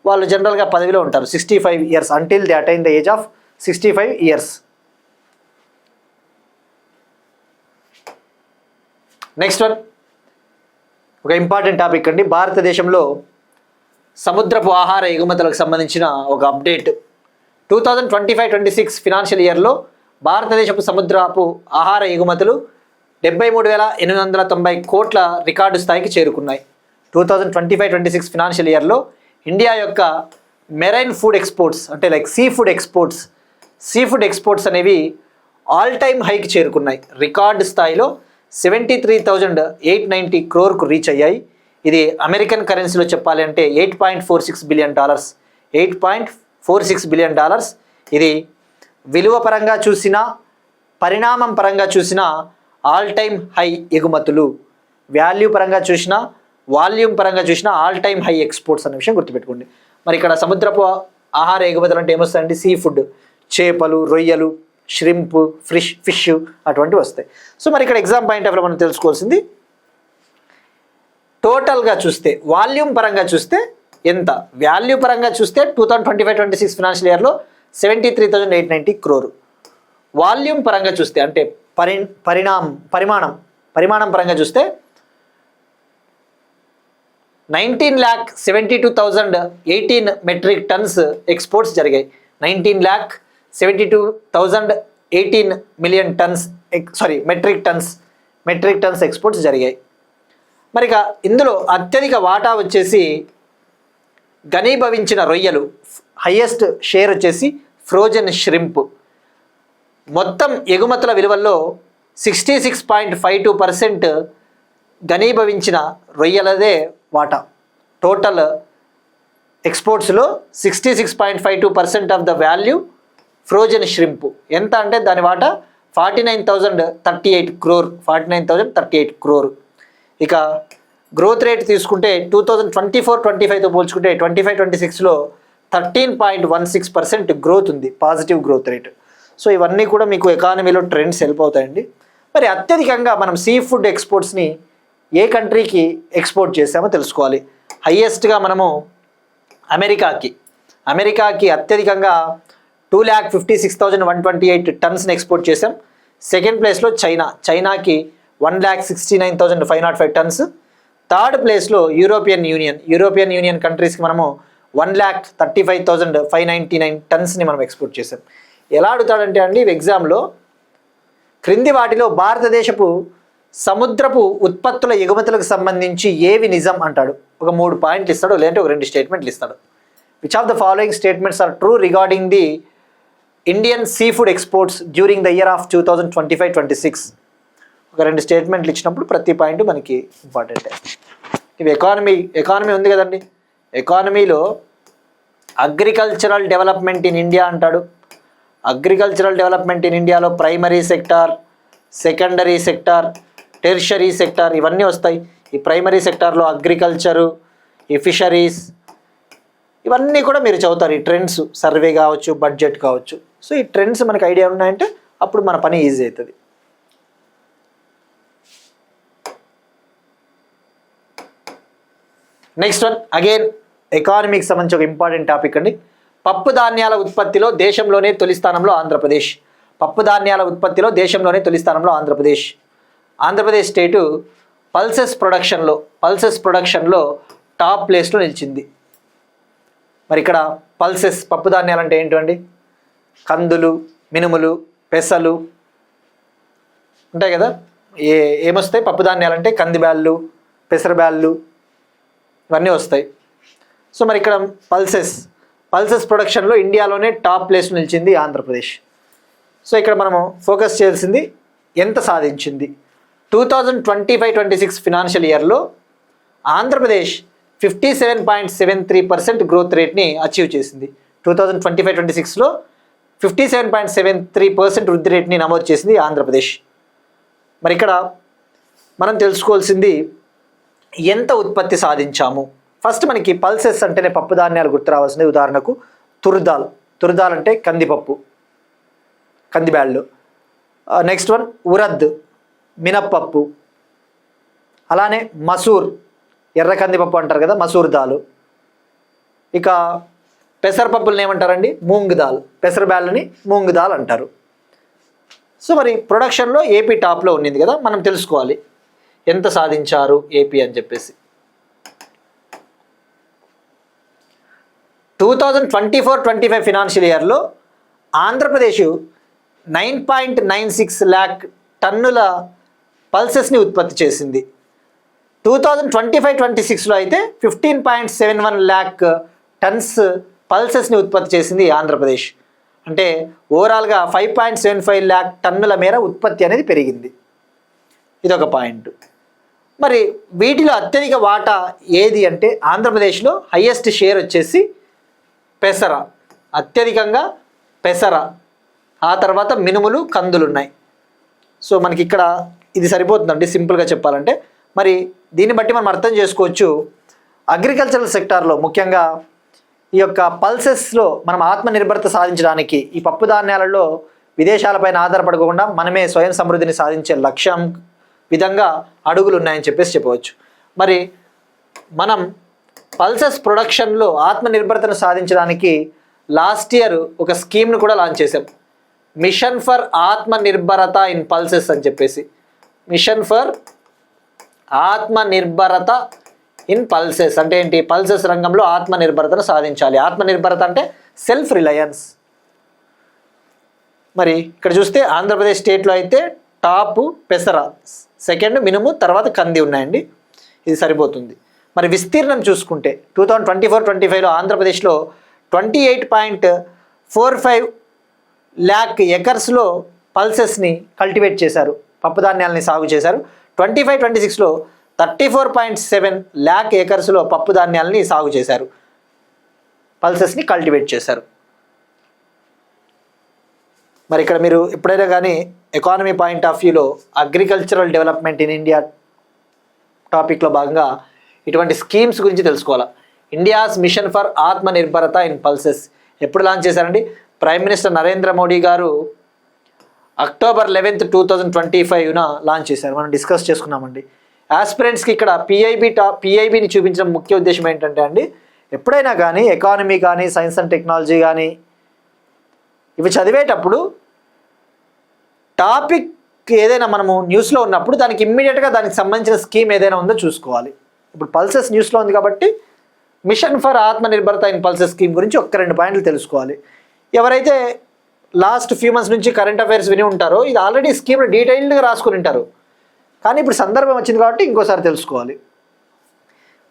Speaker 3: వాళ్ళు జనరల్గా పదవిలో ఉంటారు. 65 years until they attain the age of 65 years. Next one ఒక ఇంపార్టెంట్ టాపిక్ అండి. భారతదేశంలో సముద్రపు ఆహార ఎగుమతులకు సంబంధించిన ఒక అప్డేట్. 2025-26 ఫినాన్షియల్ ఇయర్లో భారతదేశపు సముద్రపు ఆహార ఎగుమతులు 73,890 కోట్ల రికార్డు స్థాయికి చేరుకున్నాయి. 2025-26 ఫినాన్షియల్ ఇయర్లో ఇండియా యొక్క మెరైన్ ఫుడ్ ఎక్స్పోర్ట్స్ అంటే లైక్ సీ ఫుడ్ ఎక్స్పోర్ట్స్ అనేవి ఆల్ టైమ్ హైకి చేరుకున్నాయి. రికార్డు స్థాయిలో 73,890 crore రీచ్ అయ్యాయి. ఇది అమెరికన్ కరెన్సీలో చెప్పాలి అంటే $8.46 billion. $8.46 billion. ఇది విలువ పరంగా చూసినా పరిణామం పరంగా చూసినా ఆల్ టైమ్ హై ఎగుమతులు, వాల్యూ పరంగా చూసినా వాల్యూమ్ పరంగా చూసినా ఆల్ టైమ్ హై ఎక్స్పోర్ట్స్ అనే విషయం గుర్తుపెట్టుకోండి. మరి ఇక్కడ సముద్రపు ఆహార ఎగుమతులు అంటే ఏమొస్తాయండి? సీ ఫుడ్, చేపలు, రొయ్యలు, ష్రింప్, ఫిష్ అటువంటివి వస్తాయి. సో మరి ఇక్కడ ఎగ్జామ్ పాయింట్ ఆఫ్ మనం తెలుసుకోవాల్సింది టోటల్గా చూస్తే వాల్యూమ్ పరంగా చూస్తే ఎంత, వాల్యూ పరంగా చూస్తే 2025-26 ఫినాన్షియల్ ఇయర్లో 73,890 crore. వాల్యూమ్ పరంగా చూస్తే అంటే పరిమాణం పరంగా చూస్తే 19,72,018 మెట్రిక్ టన్స్ ఎక్స్పోర్ట్స్ జరిగాయి. 19,72,018 million tonnes metric tonnes exports జరిగాయి. మరి ఇక ఇందులో అత్యధిక వాటా వచ్చేసి ఘనీభవించిన రొయ్యలు, హైయెస్ట్ షేర్ వచ్చేసి ఫ్రోజన్ ష్రింప్. మొత్తం ఎగుమతుల విలువల్లో 66.52% ఘనీభవించిన రొయ్యలదే వాటా. టోటల్ ఎక్స్పోర్ట్స్లో 66.52% of the value frozen shrimp. ఎంత అంటే దాని వాటా 49,038 crore. ఇక గ్రోత్ రేట్ తీసుకుంటే 2024-25తో పోల్చుకుంటే 25-26లో 13.16% గ్రోత్ ఉంది, పాజిటివ్ గ్రోత్ రేట్. సో ఇవన్నీ కూడా మీకు ఎకానమీలో ట్రెండ్స్ హెల్ప్ అవుతాయండి. మరి అత్యధికంగా మనం సీ ఫుడ్ ఎక్స్పోర్ట్స్ని ఏ కంట్రీకి ఎక్స్పోర్ట్ చేసామో తెలుసుకోవాలి. హైయెస్ట్గా మనము అమెరికాకి అత్యధికంగా 2,56,128 టన్స్ని ఎక్స్పోర్ట్ చేసాం. సెకండ్ ప్లేస్లో చైనాకి 1,69,505 టన్స్. థర్డ్ ప్లేస్లో యూరోపియన్ యూనియన్ కంట్రీస్కి మనము 1,35,599 టన్స్ని మనం ఎక్స్పోర్ట్ చేసాం. ఎలా అడుగుతాడంటే అండి ఎగ్జామ్లో క్రింది వాటిలో భారతదేశపు సముద్రపు ఉత్పత్తుల ఎగుమతులకు సంబంధించి ఏవి నిజం అంటాడు. ఒక 3 పాయింట్లు ఇస్తాడు, లేదంటే ఒక 2 స్టేట్మెంట్లు ఇస్తాడు. Which of the following statements are true regarding the Indian sea food exports during the year of 2025-26. ఒక 2 స్టేట్మెంట్లు ఇచ్చినప్పుడు ప్రతి పాయింట్ మనకి ఇంపార్టెంటే. ఇవి ఎకానమీ ఉంది కదండి. ఎకానమీలో అగ్రికల్చరల్ డెవలప్మెంట్ ఇన్ ఇండియా అంటాడు. అగ్రికల్చరల్ డెవలప్మెంట్ ఇన్ ఇండియాలో primary sector, secondary sector, tertiary sector ఇవన్నీ వస్తాయి. ఈ ప్రైమరీ సెక్టార్లో అగ్రికల్చరు, ఈ ఫిషరీస్ ఇవన్నీ కూడా మీరు చదువుతారు. ఈ ట్రెండ్స్ సర్వే కావచ్చు, బడ్జెట్ కావచ్చు. సో ఈ ట్రెండ్స్ మనకు ఐడియా ఉన్నాయంటే అప్పుడు మన పని ఈజీ అవుతుంది. నెక్స్ట్ వన్ అగైన్ ఎకానమీకి సంబంధించి ఒక ఇంపార్టెంట్ టాపిక్ అండి. పప్పు ధాన్యాల ఉత్పత్తిలో దేశంలోనే తొలి స్థానంలో ఆంధ్రప్రదేశ్. ఆంధ్రప్రదేశ్ స్టేటు పల్సెస్ ప్రొడక్షన్లో టాప్ ప్లేస్లో నిలిచింది. మరి ఇక్కడ పప్పు ధాన్యాలు అంటే ఏంటండి? కందులు, మినుములు, పెసలు ఉంటాయి కదా. ఏమొస్తాయి పప్పు ధాన్యాలు అంటే? కందిబ్యాళ్ళు, పెసరబ్యాళ్ళు ఇవన్నీ వస్తాయి. సో మరి ఇక్కడ పల్సెస్ ప్రొడక్షన్లో ఇండియాలోనే టాప్ ప్లేస్ నిలిచింది ఆంధ్రప్రదేశ్. సో ఇక్కడ మనము ఫోకస్ చేయాల్సింది ఎంత సాధించింది. 2025-26 ఫినాన్షియల్ ఇయర్లో ఆంధ్రప్రదేశ్ 57.73% గ్రోత్ రేట్ని అచీవ్ చేసింది. 2025-26లో 57.73% వృద్ధి రేట్ని నమోదు చేసింది ఆంధ్రప్రదేశ్. మరి ఇక్కడ మనం తెలుసుకోవాల్సింది ఎంత ఉత్పత్తి సాధించాము. ఫస్ట్ మనకి పల్సెస్ అంటేనే పప్పు ధాన్యాలు గుర్తు రావాల్సింది. ఉదాహరణకు తురదాల్ అంటే కందిపప్పు, కందిబ్యాళ్ళు. నెక్స్ట్ వన్ ఉరద్, మినప్పప్పు. అలానే మసూర్, ఎర్ర కందిపప్పు అంటారు కదా, మసూర్ దాలు. ఇక పెసరపప్పులను ఏమంటారండి? మూంగ్ దాల్. పెసరబ్యాళ్ళని మూంగ్ దాల్ అంటారు. సో మరి ప్రొడక్షన్లో ఏపీ టాప్లో ఉన్నింది కదా, మనం తెలుసుకోవాలి ఎంత సాధించారు ఏపీ అని చెప్పేసి. 2024-25 ఫినాన్షియల్ ఇయర్లో ఆంధ్రప్రదేశ్ 9.96 lakh టన్నుల పల్సెస్ని ఉత్పత్తి చేసింది. 2025-26లో అయితే 15.71 lakh టన్స్ పల్సెస్ని ఉత్పత్తి చేసింది ఆంధ్రప్రదేశ్. అంటే ఓవరాల్గా 5.75 lakh టన్నుల మేర ఉత్పత్తి అనేది పెరిగింది. ఇదొక పాయింట్. మరి వీటిలో అత్యధిక వాటా ఏది అంటే ఆంధ్రప్రదేశ్లో హయ్యెస్ట్ షేర్ వచ్చేసి పెసర, అత్యధికంగా పెసర. ఆ తర్వాత మినుములు, కందులు ఉన్నాయి. సో మనకి ఇక్కడ ఇది సరిపోతుందండి సింపుల్గా చెప్పాలంటే. మరి దీన్ని బట్టి మనం అర్థం చేసుకోవచ్చు అగ్రికల్చరల్ సెక్టార్లో ముఖ్యంగా ఈ యొక్క పల్సెస్లో మనం ఆత్మనిర్భరత సాధించడానికి ఈ పప్పు ధాన్యాలలో విదేశాలపైన ఆధారపడకుండా మనమే స్వయం సమృద్ధిని సాధించే లక్ష్యం విధంగా అడుగులు ఉన్నాయని చెప్పేసి చెప్పవచ్చు. మరి మనం పల్సెస్ ప్రొడక్షన్లో ఆత్మనిర్భరతను సాధించడానికి లాస్ట్ ఇయర్ ఒక స్కీమ్ను కూడా లాంచ్ చేసాం, మిషన్ ఫర్ ఆత్మనిర్భరత ఇన్ పల్సెస్ అని చెప్పేసి. మిషన్ ఫర్ ఆత్మనిర్భరత ఇన్ పల్సెస్ అంటే ఏంటి? పల్సెస్ రంగంలో ఆత్మనిర్భరతను సాధించాలి. ఆత్మనిర్భరత అంటే సెల్ఫ్ రిలయన్స్. మరి ఇక్కడ చూస్తే ఆంధ్రప్రదేశ్ స్టేట్లో అయితే టాప్ పెసర, సెకండ్ మినుము, తర్వాత కంది ఉన్నాయండి. ఇది సరిపోతుంది. మరి విస్తీర్ణం చూసుకుంటే 2024-25లో ఆంధ్రప్రదేశ్లో 28.45 lakh ఎకర్స్లో పల్సెస్ని కల్టివేట్ చేశారు, పప్పుధాన్యాలని సాగు చేశారు. 25-26లో 34.7 lakh ఎకర్స్లో పప్పు ధాన్యాలని సాగు చేశారు, పల్సెస్ని కల్టివేట్ చేశారు. మరి ఇక్కడ మీరు ఎప్పుడైనా కానీ ఎకానమీ పాయింట్ ఆఫ్ వ్యూలో అగ్రికల్చరల్ డెవలప్మెంట్ ఇన్ ఇండియా టాపిక్లో భాగంగా ఇటువంటి స్కీమ్స్ గురించి తెలుసుకోవాలి. India's mission for ఆత్మనిర్భరత in pulses ఎప్పుడు లాంచ్ చేశారండి? ప్రైమ్ మినిస్టర్ నరేంద్ర మోడీ గారు October 11th, 2025న లాంచ్ చేశారు. మనం డిస్కస్ చేసుకున్నామండి. ఆస్పిరెంట్స్కి ఇక్కడ పిఐబిని చూపించడం ముఖ్య ఉద్దేశం ఏంటంటే అండి, ఎప్పుడైనా కానీ ఎకానమీ కానీ సైన్స్ అండ్ టెక్నాలజీ కానీ ఇవి చదివేటప్పుడు టాపిక్ ఏదైనా మనము న్యూస్లో ఉన్నప్పుడు దానికి ఇమ్మీడియట్గా దానికి సంబంధించిన స్కీమ్ ఏదైనా ఉందో చూసుకోవాలి. ఇప్పుడు పల్సెస్ న్యూస్లో ఉంది కాబట్టి mission for ఆత్మనిర్భరత in pulses scheme గురించి 1-2 పాయింట్లు తెలుసుకోవాలి. ఎవరైతే లాస్ట్ ఫ్యూ మంత్స్ నుంచి కరెంట్ అఫైర్స్ విని ఉంటారో ఇది ఆల్రెడీ స్కీమ్ని డీటెయిల్డ్గా రాసుకుని ఉంటారు, కానీ ఇప్పుడు సందర్భం వచ్చింది కాబట్టి ఇంకోసారి తెలుసుకోవాలి.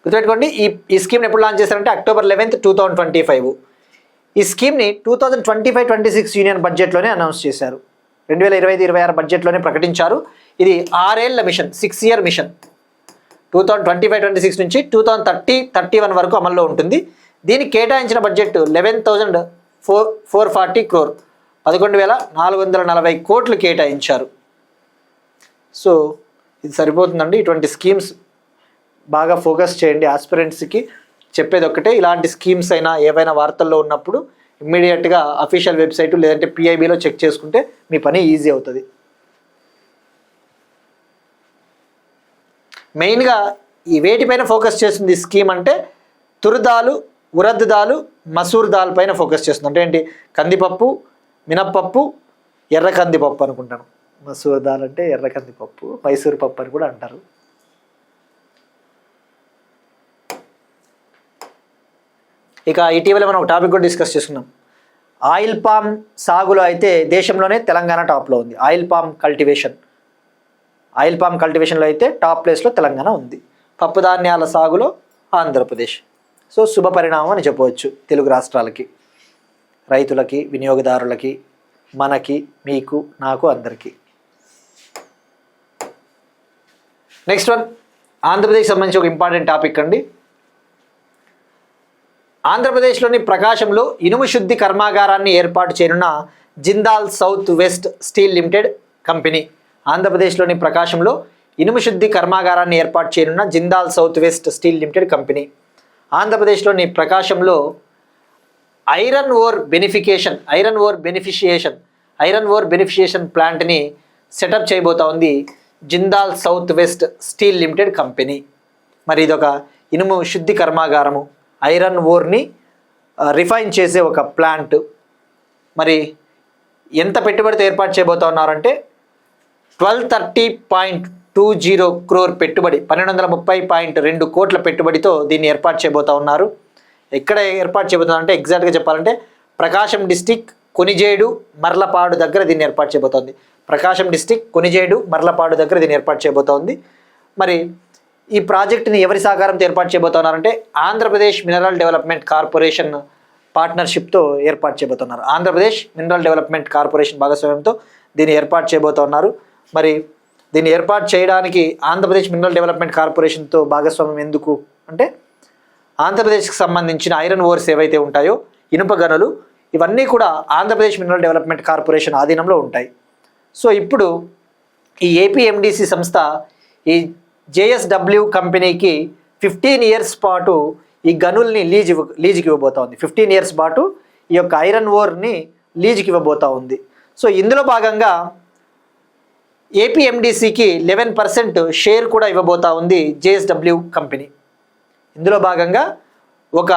Speaker 3: గుర్తుపెట్టుకోండి, ఈ స్కీమ్ని ఎప్పుడు లాంచ్ చేశారంటే October 11th, 2025. ఈ స్కీమ్ని 2025-26 యూనియన్ బడ్జెట్లోనే అనౌన్స్ చేశారు. 2025-26 బడ్జెట్లోనే ప్రకటించారు. ఇది 6 ఏళ్ల మిషన్, 6 year మిషన్. 2025-26 నుంచి 2030-31 వరకు అమల్లో ఉంటుంది. దీనికి కేటాయించిన బడ్జెట్ 11,440 crore, 11,440 కోట్లు కేటాయించారు. సో ఇది సరిపోతుందండి. ఇటువంటి స్కీమ్స్ బాగా ఫోకస్ చేయండి. ఆస్పిరెంట్స్కి చెప్పేది ఒక్కటే, ఇలాంటి స్కీమ్స్ అయినా ఏవైనా వార్తల్లో ఉన్నప్పుడు ఇమ్మీడియట్గా అఫీషియల్ వెబ్సైట్ లేదంటే పిఐబిలో చెక్ చేసుకుంటే మీ పని ఈజీ అవుతుంది. మెయిన్గా ఈ వేటిపైన ఫోకస్ చేస్తుంది ఈ స్కీమ్ అంటే తురదాలు, ఉరద్ దాలు, మసూర్ దాల్ పైన ఫోకస్ చేస్తుంది. అంటే ఏంటి? కందిపప్పు, మినప్పప్పు, ఎర్ర కందిపప్పు అనుకుంటాను. మసూర్ దాల్ అంటే ఎర్ర కందిపప్పు, మైసూర్ పప్పు అని కూడా అంటారు. ఇక ఇటీవల మనం ఒక టాపిక్ కూడా డిస్కస్ చేసుకున్నాం. ఆయిల్ పామ్ సాగులో అయితే దేశంలోనే తెలంగాణ టాప్లో ఉంది. ఆయిల్ పామ్ కల్టివేషన్లో అయితే టాప్ ప్లేస్లో తెలంగాణ ఉంది. పప్పు ధాన్యాల సాగులో ఆంధ్రప్రదేశ్. సో శుభ పరిణామం అని చెప్పవచ్చు తెలుగు రాష్ట్రాలకి, రైతులకి, వినియోగదారులకి, మనకి, మీకు, నాకు, అందరికీ. నెక్స్ట్ వన్ ఆంధ్రప్రదేశ్ సంబంధించి ఒక ఇంపార్టెంట్ టాపిక్ అండి. ఆంధ్రప్రదేశ్లోని ప్రకాశంలో ఇనుము శుద్ధి కర్మాగారాన్ని ఏర్పాటు చేయనున్న Jindal South West Steel Limited company. ఆంధ్రప్రదేశ్లోని ప్రకాశంలో ఇనుము శుద్ధి కర్మాగారాన్ని ఏర్పాటు చేయనున్న Jindal South West Steel Limited company ఆంధ్రప్రదేశ్లోని ప్రకాశంలో ఐరన్ ఓర్ బెనిఫిషియేషన్ ప్లాంట్ని సెటప్ చేయబోతా ఉంది Jindal South West Steel Limited company. మరి ఇదొక ఇనుము శుద్ధి కర్మాగారము, ఐరన్ ఓర్ని రిఫైన్ చేసే ఒక ప్లాంట్. మరి ఎంత పెట్టుబడితో ఏర్పాటు చేయబోతా ఉన్నారంటే 1230.20 crore పెట్టుబడి, 1230.2 కోట్ల పెట్టుబడితో దీన్ని ఏర్పాటు చేయబోతా ఉన్నారు. ఎక్కడ ఏర్పాటు చేయబోతున్నారంటే ఎగ్జాక్ట్గా చెప్పాలంటే ప్రకాశం డిస్టిక్ కొనిజేడు మర్లపాడు దగ్గర దీన్ని ఏర్పాటు చేయబోతోంది. ప్రకాశం డిస్టిక్ కొనిజేడు మర్లపాడు దగ్గర దీన్ని ఏర్పాటు చేయబోతోంది. మరి ఈ ప్రాజెక్టుని ఎవరి సహకారంతో ఏర్పాటు చేయబోతున్నారంటే ఆంధ్రప్రదేశ్ మినరల్ డెవలప్మెంట్ కార్పొరేషన్ పార్ట్నర్షిప్తో ఏర్పాటు చేయబోతున్నారు. ఆంధ్రప్రదేశ్ మినరల్ డెవలప్మెంట్ కార్పొరేషన్ భాగస్వామ్యంతో దీన్ని ఏర్పాటు చేయబోతున్నారు. మరి దీన్ని ఏర్పాటు చేయడానికి ఆంధ్రప్రదేశ్ మినరల్ డెవలప్మెంట్ కార్పొరేషన్తో భాగస్వామ్యం ఎందుకు అంటే ఆంధ్రప్రదేశ్కి సంబంధించిన ఐరన్ ఓర్స్ ఏవైతే ఉంటాయో, ఇనుప గనులు, ఇవన్నీ కూడా ఆంధ్రప్రదేశ్ మినరల్ డెవలప్మెంట్ కార్పొరేషన్ ఆధీనంలో ఉంటాయి. సో ఇప్పుడు ఈ ఏపీఎండిసి సంస్థ ఈ జేఎస్డబ్ల్యూ కంపెనీకి 15 years పాటు ఈ గనుల్ని లీజుకి ఇవ్వబోతా ఉంది. 15 years పాటు ఈ యొక్క ఐరన్ ఓర్ని లీజుకి ఇవ్వబోతా ఉంది. సో ఇందులో భాగంగా ఏపీఎండిసికి 11% షేర్ కూడా ఇవ్వబోతా ఉంది జేఎస్డబ్ల్యూ కంపెనీ. ఇందులో భాగంగా ఒక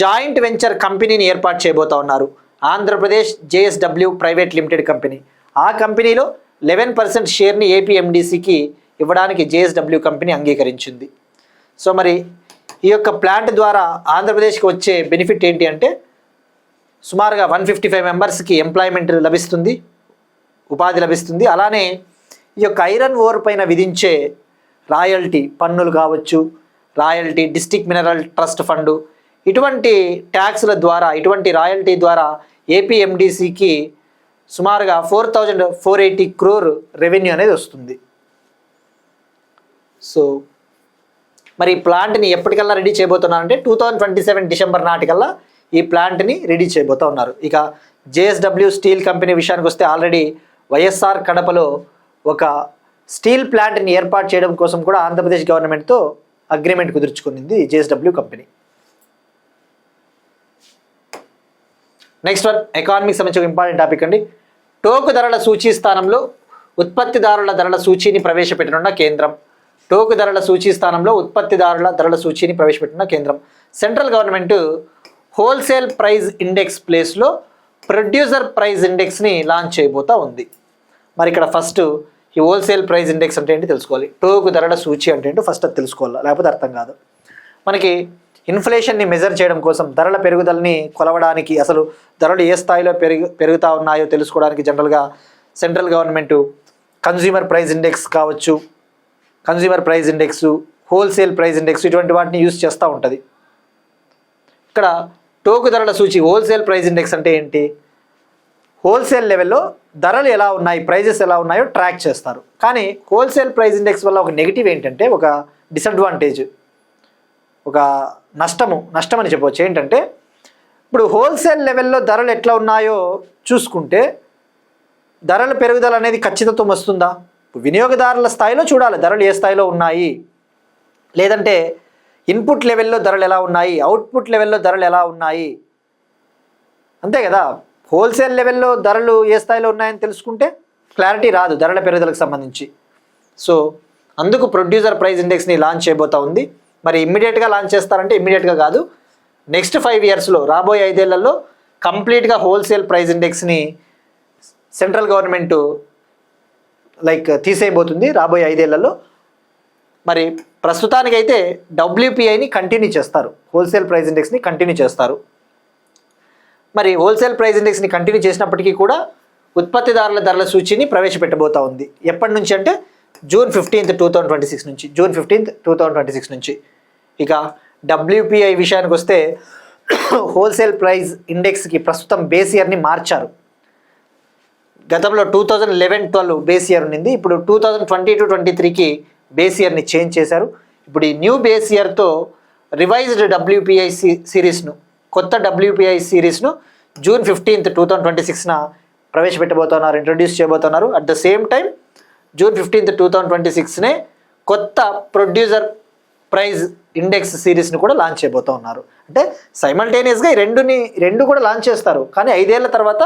Speaker 3: జాయింట్ వెంచర్ కంపెనీని ఏర్పాటు చేయబోతా ఉన్నారు, Andhra Pradesh JSW private limited company. ఆ కంపెనీలో 11% షేర్ని ఏపీఎండిసికి ఇవ్వడానికి జేఎస్డబ్ల్యూ కంపెనీ అంగీకరించింది. సో మరి ఈ యొక్క ప్లాంట్ ద్వారా ఆంధ్రప్రదేశ్కి వచ్చే బెనిఫిట్ ఏంటి అంటే సుమారుగా 155 మెంబర్స్కి ఎంప్లాయ్మెంట్ లభిస్తుంది, ఉపాధి లభిస్తుంది. అలానే ఈ యొక్క ఐరన్ ఓర్ పైన విధించే రాయల్టీ పన్నులు కావచ్చు, royalty, district mineral trust fund, ఇటువంటి ట్యాక్స్ల ద్వారా, ఇటువంటి రాయల్టీ ద్వారా ఏపీఎండిసికి సుమారుగా 4,480 crore రెవెన్యూ అనేది వస్తుంది. సో మరి ఈ ప్లాంట్ని ఎప్పటికల్లా రెడీ చేయబోతున్నారంటే 2027 డిసెంబర్ నాటికల్లా ఈ ప్లాంట్ని రెడీ చేయబోతూ ఉన్నారు. ఇక జేఎస్డబ్ల్యూ స్టీల్ కంపెనీ విషయానికి వస్తే ఆల్రెడీ వైఎస్ఆర్ కడపలో ఒక స్టీల్ ప్లాంట్ని ఏర్పాటు చేయడం కోసం కూడా ఆంధ్రప్రదేశ్ గవర్నమెంట్తో అగ్రిమెంట్ కుదుర్చుకుంది జేఎస్డబ్ల్యూ కంపెనీ. నెక్స్ట్ వన్ ఎకానమీకి సంబంధించి ఇంపార్టెంట్ టాపిక్ అండి. టోకు ధరల సూచీ స్థానంలో ఉత్పత్తిదారుల ధరల సూచీని ప్రవేశపెట్టనున్న కేంద్రం. టోకు ధరల సూచీ స్థానంలో ఉత్పత్తిదారుల ధరల సూచీని ప్రవేశపెట్టిన కేంద్రం. Central government wholesale price index ప్లేస్లో ప్రొడ్యూసర్ ప్రైజ్ ఇండెక్స్ని లాంచ్ చేయబోతా ఉంది. మరి ఇక్కడ ఫస్ట్ ఈ హోల్సేల్ ప్రైజ్ ఇండెక్స్ అంటే ఏంటి తెలుసుకోవాలి, టోకు ధరల సూచీ అంటే ఏంటో ఫస్ట్ అది తెలుసుకోవాలి, లేకపోతే అర్థం కాదు. మనకి ఇన్ఫ్లేషన్ని మెజర్ చేయడం కోసం, ధరల పెరుగుదలని కొలవడానికి, అసలు ధరలు ఏ స్థాయిలో పెరుగుతూ ఉన్నాయో తెలుసుకోవడానికి జనరల్గా central government consumer price index కావచ్చు, consumer price index, wholesale price index, ఇటువంటి వాటిని యూజ్ చేస్తూ ఉంటుంది. ఇక్కడ టోకు ధరల సూచి హోల్సేల్ ప్రైజ్ ఇండెక్స్ అంటే ఏంటి, హోల్సేల్ లెవెల్లో ధరలు ఎలా ఉన్నాయి, ప్రైజెస్ ఎలా ఉన్నాయో ట్రాక్ చేస్తారు. కానీ హోల్సేల్ ప్రైజ్ ఇండెక్స్ వల్ల ఒక నెగిటివ్ ఏంటంటే, ఒక డిసడ్వాంటేజ్, ఒక నష్టం అని చెప్పవచ్చు. ఏంటంటే ఇప్పుడు హోల్సేల్ లెవెల్లో ధరలు ఎట్లా ఉన్నాయో చూసుకుంటే ధరల పెరుగుదల అనేది ఖచ్చితత్వం వస్తుందా? వినియోగదారుల స్థాయిలో చూడాలి ధరలు ఏ స్థాయిలో ఉన్నాయి, లేదంటే ఇన్పుట్ లెవెల్లో ధరలు ఎలా ఉన్నాయి, అవుట్పుట్ లెవెల్లో ధరలు ఎలా ఉన్నాయి, అంతే కదా. హోల్సేల్ లెవెల్లో ధరలు ఏ స్థాయిలో ఉన్నాయని తెలుసుకుంటే క్లారిటీ రాదు ధరల పెరుగుదలకు సంబంధించి. సో అందుకు ప్రొడ్యూసర్ ప్రైస్ ఇండెక్స్ని లాంచ్ చేయబోతా ఉంది. మరి ఇమ్మీడియట్గా లాంచ్ చేస్తారంటే ఇమ్మీడియట్గా కాదు, నెక్స్ట్ 5 yearsలో, రాబోయే 5 ఏళ్లలో కంప్లీట్గా హోల్సేల్ ప్రైస్ ఇండెక్స్ని సెంట్రల్ గవర్నమెంట్ తీసేయబోతుంది రాబోయే 5 ఏళ్లలో. మరి ప్రస్తుతానికైతే డబ్ల్యూపీఐని కంటిన్యూ చేస్తారు, హోల్సేల్ ప్రైస్ ఇండెక్స్ని కంటిన్యూ చేస్తారు. మరి హోల్సేల్ ప్రైస్ ఇండెక్స్ని కంటిన్యూ చేసినప్పటికీ కూడా ఉత్పత్తిదారుల ధరల సూచీని ప్రవేశపెట్టబోతా ఉంది. ఎప్పటి నుంచి అంటే June 15th, 2026 నుంచి, June 15th, 2026 నుంచి. ఇక డబ్ల్యూపీఐ విషయానికి వస్తే హోల్సేల్ ప్రైస్ ఇండెక్స్కి ప్రస్తుతం బేస్ ఇయర్ని మార్చారు. గతంలో 2011-12 బేస్ ఇయర్ ఉన్నింది, ఇప్పుడు 2022-23కి బేస్ ఇయర్ని చేంజ్ చేశారు. ఇప్పుడు ఈ న్యూ బేస్ ఇయర్తో రివైజ్డ్ డబ్ల్యూపీఐ సిరీస్ను, కొత్త డబ్ల్యూపీఐ సిరీస్ను June 15th, 2026న ప్రవేశపెట్టబోతున్నారు, ఇంట్రడ్యూస్ చేయబోతున్నారు. At the same time June 15th, 2026నే కొత్త ప్రొడ్యూసర్ ప్రైజ్ ఇండెక్స్ సిరీస్ని కూడా లాంచ్ చేయబోతూ ఉన్నారు. అంటే సైమల్టేనియస్గా ఈ రెండు కూడా లాంచ్ చేస్తారు, కానీ 5 ఏళ్ల తర్వాత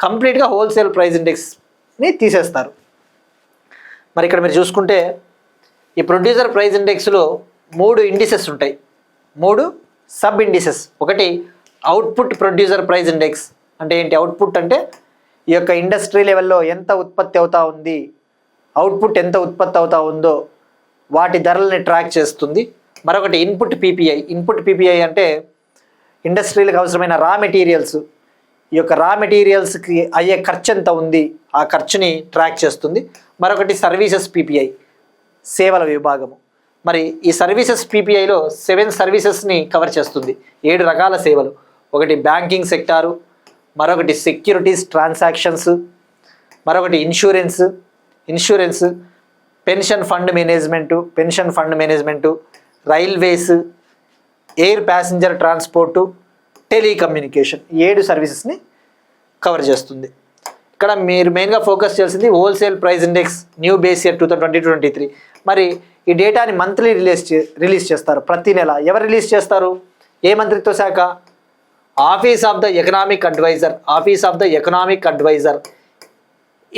Speaker 3: కంప్లీట్గా హోల్సేల్ ప్రైజ్ ఇండెక్స్ని తీసేస్తారు. మరి ఇక్కడ మీరు చూసుకుంటే ఈ ప్రొడ్యూసర్ ప్రైజ్ ఇండెక్స్లో 3 ఇండిసెస్ ఉంటాయి, 3 సబ్ ఇండిసెస్. ఒకటి అవుట్పుట్ ప్రొడ్యూసర్ ప్రైజ్ ఇండెక్స్. అంటే ఏంటి అవుట్పుట్ అంటే ఈ యొక్క ఇండస్ట్రీ లెవెల్లో ఎంత ఉత్పత్తి అవుతా ఉంది, అవుట్పుట్ ఎంత ఉత్పత్తి అవుతా ఉందో వాటి ధరల్ని ట్రాక్ చేస్తుంది. మరొకటి ఇన్పుట్ పీపీఐ. ఇన్పుట్ పీపీఐ అంటే ఇండస్ట్రీలకు అవసరమైన రా మెటీరియల్స్, ఈ యొక్క రా మెటీరియల్స్కి అయ్యే ఖర్చు ఎంత ఉంది ఆ ఖర్చుని ట్రాక్ చేస్తుంది. మరొకటి సర్వీసెస్ పీపీఐ, సేవల విభాగము. మరి ఈ సర్వీసెస్ పీపీఐలో 7 సర్వీసెస్ని కవర్ చేస్తుంది, 7 రకాల సేవలు. ఒకటి బ్యాంకింగ్ సెక్టారు, మరొకటి సెక్యూరిటీస్ ట్రాన్సాక్షన్స్, మరొకటి insurance, pension fund management, railways, air passenger transport, telecommunication, 7 సర్వీసెస్ని కవర్ చేస్తుంది. ఇక్కడ మీరు మెయిన్గా ఫోకస్ చేయాల్సింది wholesale price index new base year 2022-23. మరి ఈ డేటాని మంత్లీ రిలీజ్ చేస్తారు, ప్రతి నెల. ఎవరు రిలీజ్ చేస్తారు? ఏ మంత్రిత్వ శాఖ? Office of the economic adviser.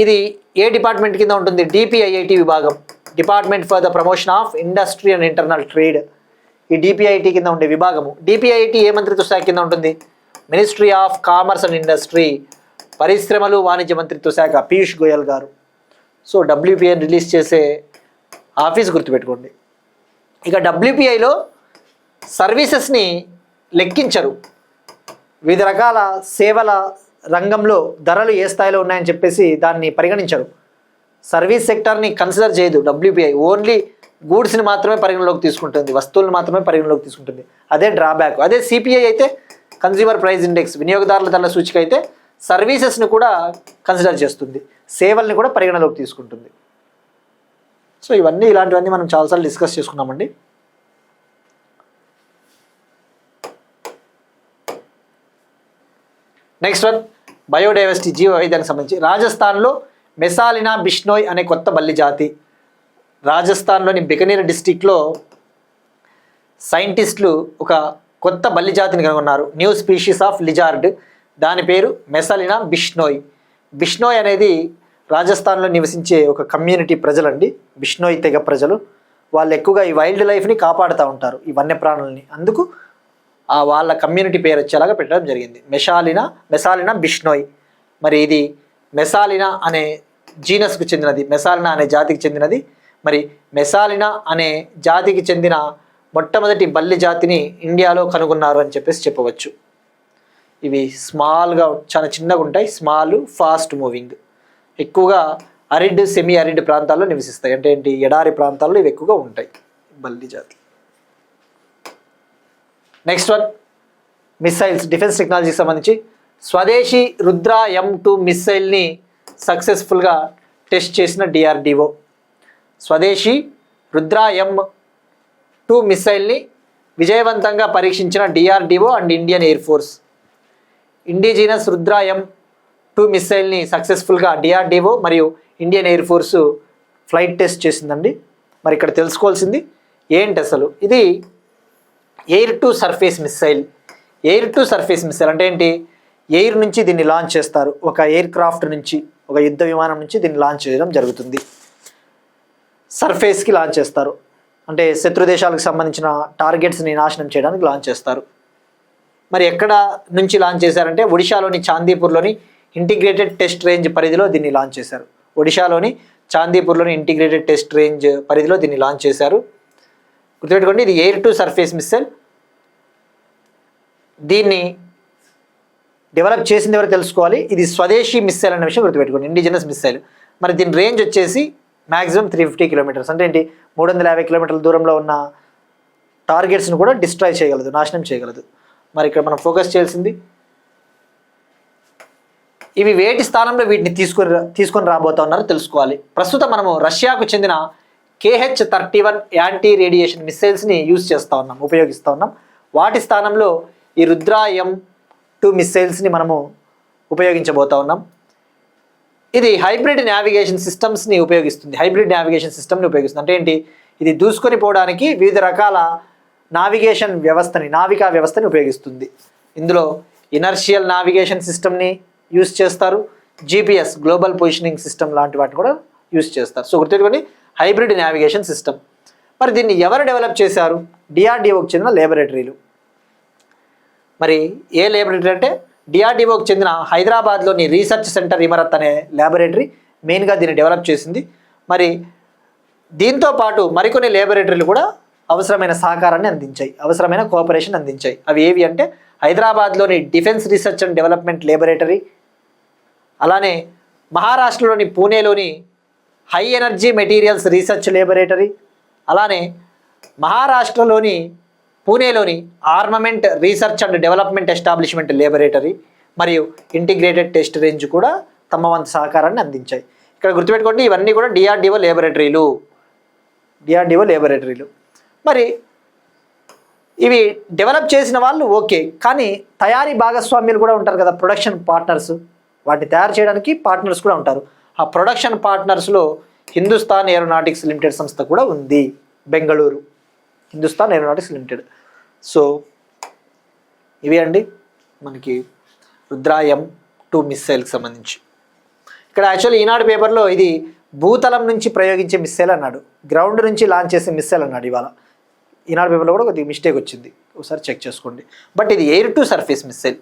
Speaker 3: ఇది ఏ డిపార్ట్మెంట్ కింద ఉంటుంది? డిపిఐఐటి విభాగం, department for the promotion of industry and internal trade. ఈ డిపిఐటి కింద ఉండే విభాగము. డిపిఐటి ఏ మంత్రిత్వ శాఖ కింద ఉంటుంది? Ministry of commerce and industry, పరిశ్రమలు వాణిజ్య మంత్రిత్వ శాఖ, పీయూష్ గోయల్ గారు. సో డబ్ల్యూపిఐని రిలీజ్ చేసే ఆఫీస్ గుర్తుపెట్టుకోండి. ఇక డబ్ల్యూపిఐలో సర్వీసెస్ని లెక్కించరు, వివిధ రకాల సేవల రంగంలో ధరలు ఏ స్థాయిలో ఉన్నాయని చెప్పేసి దాన్ని పరిగణించరు. సర్వీస్ సెక్టార్ని కన్సిడర్ చేయదు డబ్ల్యూపిఐ. ఓన్లీ గూడ్స్ని మాత్రమే పరిగణలోకి తీసుకుంటుంది, వస్తువులను మాత్రమే పరిగణలోకి తీసుకుంటుంది. అదే డ్రాబ్యాక్. అదే సిపిఐ అయితే కన్స్యూమర్ ప్రైస్ ఇండెక్స్, వినియోగదారుల ధరల సూచిక అయితే సర్వీసెస్ని కూడా కన్సిడర్ చేస్తుంది, సేవల్ని కూడా పరిగణలోకి తీసుకుంటుంది. సో ఇలాంటివన్నీ మనం చాలాసార్లు డిస్కస్ చేసుకున్నామండి. నెక్స్ట్ వన్ బయోడైవర్సిటీ, జీవ వైవిధ్యానికి సంబంధించి. రాజస్థాన్లో మెసాలినా బిష్నోయ్ అనే కొత్త బల్లి జాతి. రాజస్థాన్లోని బికనీర్ డిస్టిక్లో సైంటిస్టులు ఒక కొత్త బల్లి జాతిని కనుగొన్నారు, న్యూ స్పీషీస్ ఆఫ్ లిజార్డ్. దాని పేరు మెసాలినా బిష్నోయ్. బిష్నోయ్ అనేది రాజస్థాన్లో నివసించే ఒక కమ్యూనిటీ ప్రజలండి, బిష్నోయ్ తెగ ప్రజలు. వాళ్ళు ఎక్కువగా ఈ వైల్డ్ లైఫ్ని కాపాడుతూ ఉంటారు, ఈ వన్యప్రాణుల్ని. అందుకు వాళ్ళ కమ్యూనిటీ పేరు వచ్చేలాగా పెట్టడం జరిగింది, మెసాలినా బిష్నోయ్. మరి ఇది మెసాలినా అనే జీనస్కు చెందినది, మెసాలినా అనే జాతికి చెందినది. మరి మెసాలినా అనే జాతికి చెందిన మొట్టమొదటి బల్లి జాతిని ఇండియాలో కనుగొన్నారు అని చెప్పవచ్చు. ఇవి స్మాల్గా, చాలా చిన్నగా ఉంటాయి, స్మాల్, ఫాస్ట్ మూవింగ్. ఎక్కువగా అరిడ్, సెమీ అరిడ్ ప్రాంతాల్లో నివసిస్తాయి. అంటే ఏంటి, ఎడారి ప్రాంతాల్లో ఇవి ఎక్కువగా ఉంటాయి బల్లి జాతి. నెక్స్ట్ వన్ మిస్సైల్స్, డిఫెన్స్ టెక్నాలజీకి సంబంధించి. స్వదేశీ రుద్ర M2 మిస్సైల్ని సక్సెస్ఫుల్గా టెస్ట్ చేసిన డిఆర్డిఓ. స్వదేశీ రుద్ర M2 మిస్సైల్ని విజయవంతంగా పరీక్షించిన DRDO and Indian air force. Indigenous Rudra M2 మిస్సైల్ని సక్సెస్ఫుల్గా డిఆర్డిఓ మరియు Indian air force flight test చేసిందండి. మరి ఇక్కడ తెలుసుకోవాల్సింది ఏంటి అసలు, ఇది air to surface missile. Air to surface missile అంటే ఏంటి? ఎయిర్ నుంచి దీన్ని లాంచ్ చేస్తారు, ఒక ఎయిర్ క్రాఫ్ట్ నుంచి, ఒక యుద్ధ విమానం నుంచి దీన్ని లాంచ్ చేయడం జరుగుతుంది. సర్ఫేస్కి లాంచ్ చేస్తారు, అంటే శత్రు దేశాలకు సంబంధించిన టార్గెట్స్ని నాశనం చేయడానికి లాంచ్ చేస్తారు. మరి ఎక్కడ నుంచి లాంచ్ చేశారంటే ఒడిశాలోని చాందీపూర్లోని ఇంటిగ్రేటెడ్ టెస్ట్ రేంజ్ పరిధిలో దీన్ని లాంచ్ చేశారు. ఒడిశాలోని చాందీపూర్లోని ఇంటిగ్రేటెడ్ టెస్ట్ రేంజ్ పరిధిలో దీన్ని లాంచ్ చేశారు. గుర్తుపెట్టుకోండి, ఇది ఎయిర్ టు సర్ఫేస్ మిస్సైల్. దీన్ని డెవలప్ చేసింది ఎవరు తెలుసుకోవాలి. ఇది స్వదేశీ మిస్సైల్ అనే విషయం గుర్తుపెట్టుకోండి, ఇండిజినస్ మిస్సైల్. మరి దీని రేంజ్ వచ్చేసి మ్యాక్సిమం 350 కిలోమీటర్స్. అంటే ఏంటి, 350 కిలోమీటర్ల దూరంలో ఉన్న టార్గెట్స్ని కూడా డిస్ట్రాయ్ చేయగలదు, నాశనం చేయగలదు. మరి ఇక్కడ మనం ఫోకస్ చేయాల్సింది ఇవి వేటి స్థానంలో వీటిని తీసుకొని రాబోతా ఉన్నారో తెలుసుకోవాలి. ప్రస్తుతం మనము రష్యాకు చెందిన KH-31 యాంటీ రేడియేషన్ మిస్సైల్స్ని ఉపయోగిస్తూ ఉన్నాం. వాటి స్థానంలో ఈ రుద్ర M2 మిస్సైల్స్ని మనము ఉపయోగించబోతా ఉన్నాం. ఇది హైబ్రిడ్ నావిగేషన్ సిస్టమ్స్ని ఉపయోగిస్తుంది. అంటే ఏంటి, ఇది దూసుకొని పోవడానికి వివిధ రకాల నావికా వ్యవస్థని ఉపయోగిస్తుంది. ఇందులో ఇనర్షియల్ నావిగేషన్ సిస్టమ్ని యూస్ చేస్తారు, GPS గ్లోబల్ పొజిషనింగ్ సిస్టమ్ లాంటి వాటిని కూడా యూస్ చేస్తారు. సో గుర్తుపెట్టుకోండి, హైబ్రిడ్ నావిగేషన్ సిస్టమ్. మరి దీన్ని ఎవరు డెవలప్ చేశారు? DRDOకి చెందిన లేబొరేటరీలు. మరి ఏ లేబొరేటరీ అంటే DRDOకి చెందిన హైదరాబాద్లోని రీసెర్చ్ సెంటర్ ఇమరత్ అనే ల్యాబొరేటరీ మెయిన్గా దీన్ని డెవలప్ చేసింది. మరి దీంతో పాటు మరికొన్ని లేబొరేటరీలు కూడా అవసరమైన సహకారాన్ని అందించాయి, అవసరమైన కోఆపరేషన్ అందించాయి. అవి ఏవి అంటే హైదరాబాద్లోని defence research and development laboratory, అలానే మహారాష్ట్రలోని పూణేలోని high energy materials research laboratory, అలానే మహారాష్ట్రలోని పూణేలోని armament research and development establishment laboratory మరియు ఇంటిగ్రేటెడ్ టెస్ట్ రేంజ్ కూడా తమ వంతు సహకారాన్ని అందించాయి. ఇక్కడ గుర్తుపెట్టుకోండి, ఇవన్నీ కూడా DRDO లేబొరేటరీలు. మరి ఇవి డెవలప్ చేసిన వాళ్ళు ఓకే, కానీ తయారీ భాగస్వామ్యులు కూడా ఉంటారు కదా, ప్రొడక్షన్ పార్ట్నర్స్. వాటిని తయారు చేయడానికి పార్ట్నర్స్ కూడా ఉంటారు. ఆ ప్రొడక్షన్ పార్ట్నర్స్లో హిందుస్థాన్ ఏరోనాటిక్స్ లిమిటెడ్ సంస్థ కూడా ఉంది, Bengaluru, Hindustan aeronautics limited. So ఇవి అండి మనకి రుద్ర M2 మిస్సైల్కి సంబంధించి. ఇక్కడ యాక్చువల్లీ ఈనాడు పేపర్లో ఇది భూతలం నుంచి ప్రయోగించే మిస్సైల్ అన్నాడు, గ్రౌండ్ నుంచి లాంచ్ చేసే మిస్సైల్ అన్నాడు. ఇవాళ ఈనాడు పేపర్లో కూడా కొద్దిగా మిస్టేక్ వచ్చింది, ఒకసారి చెక్ చేసుకోండి. బట్ ఇది air to surface missile,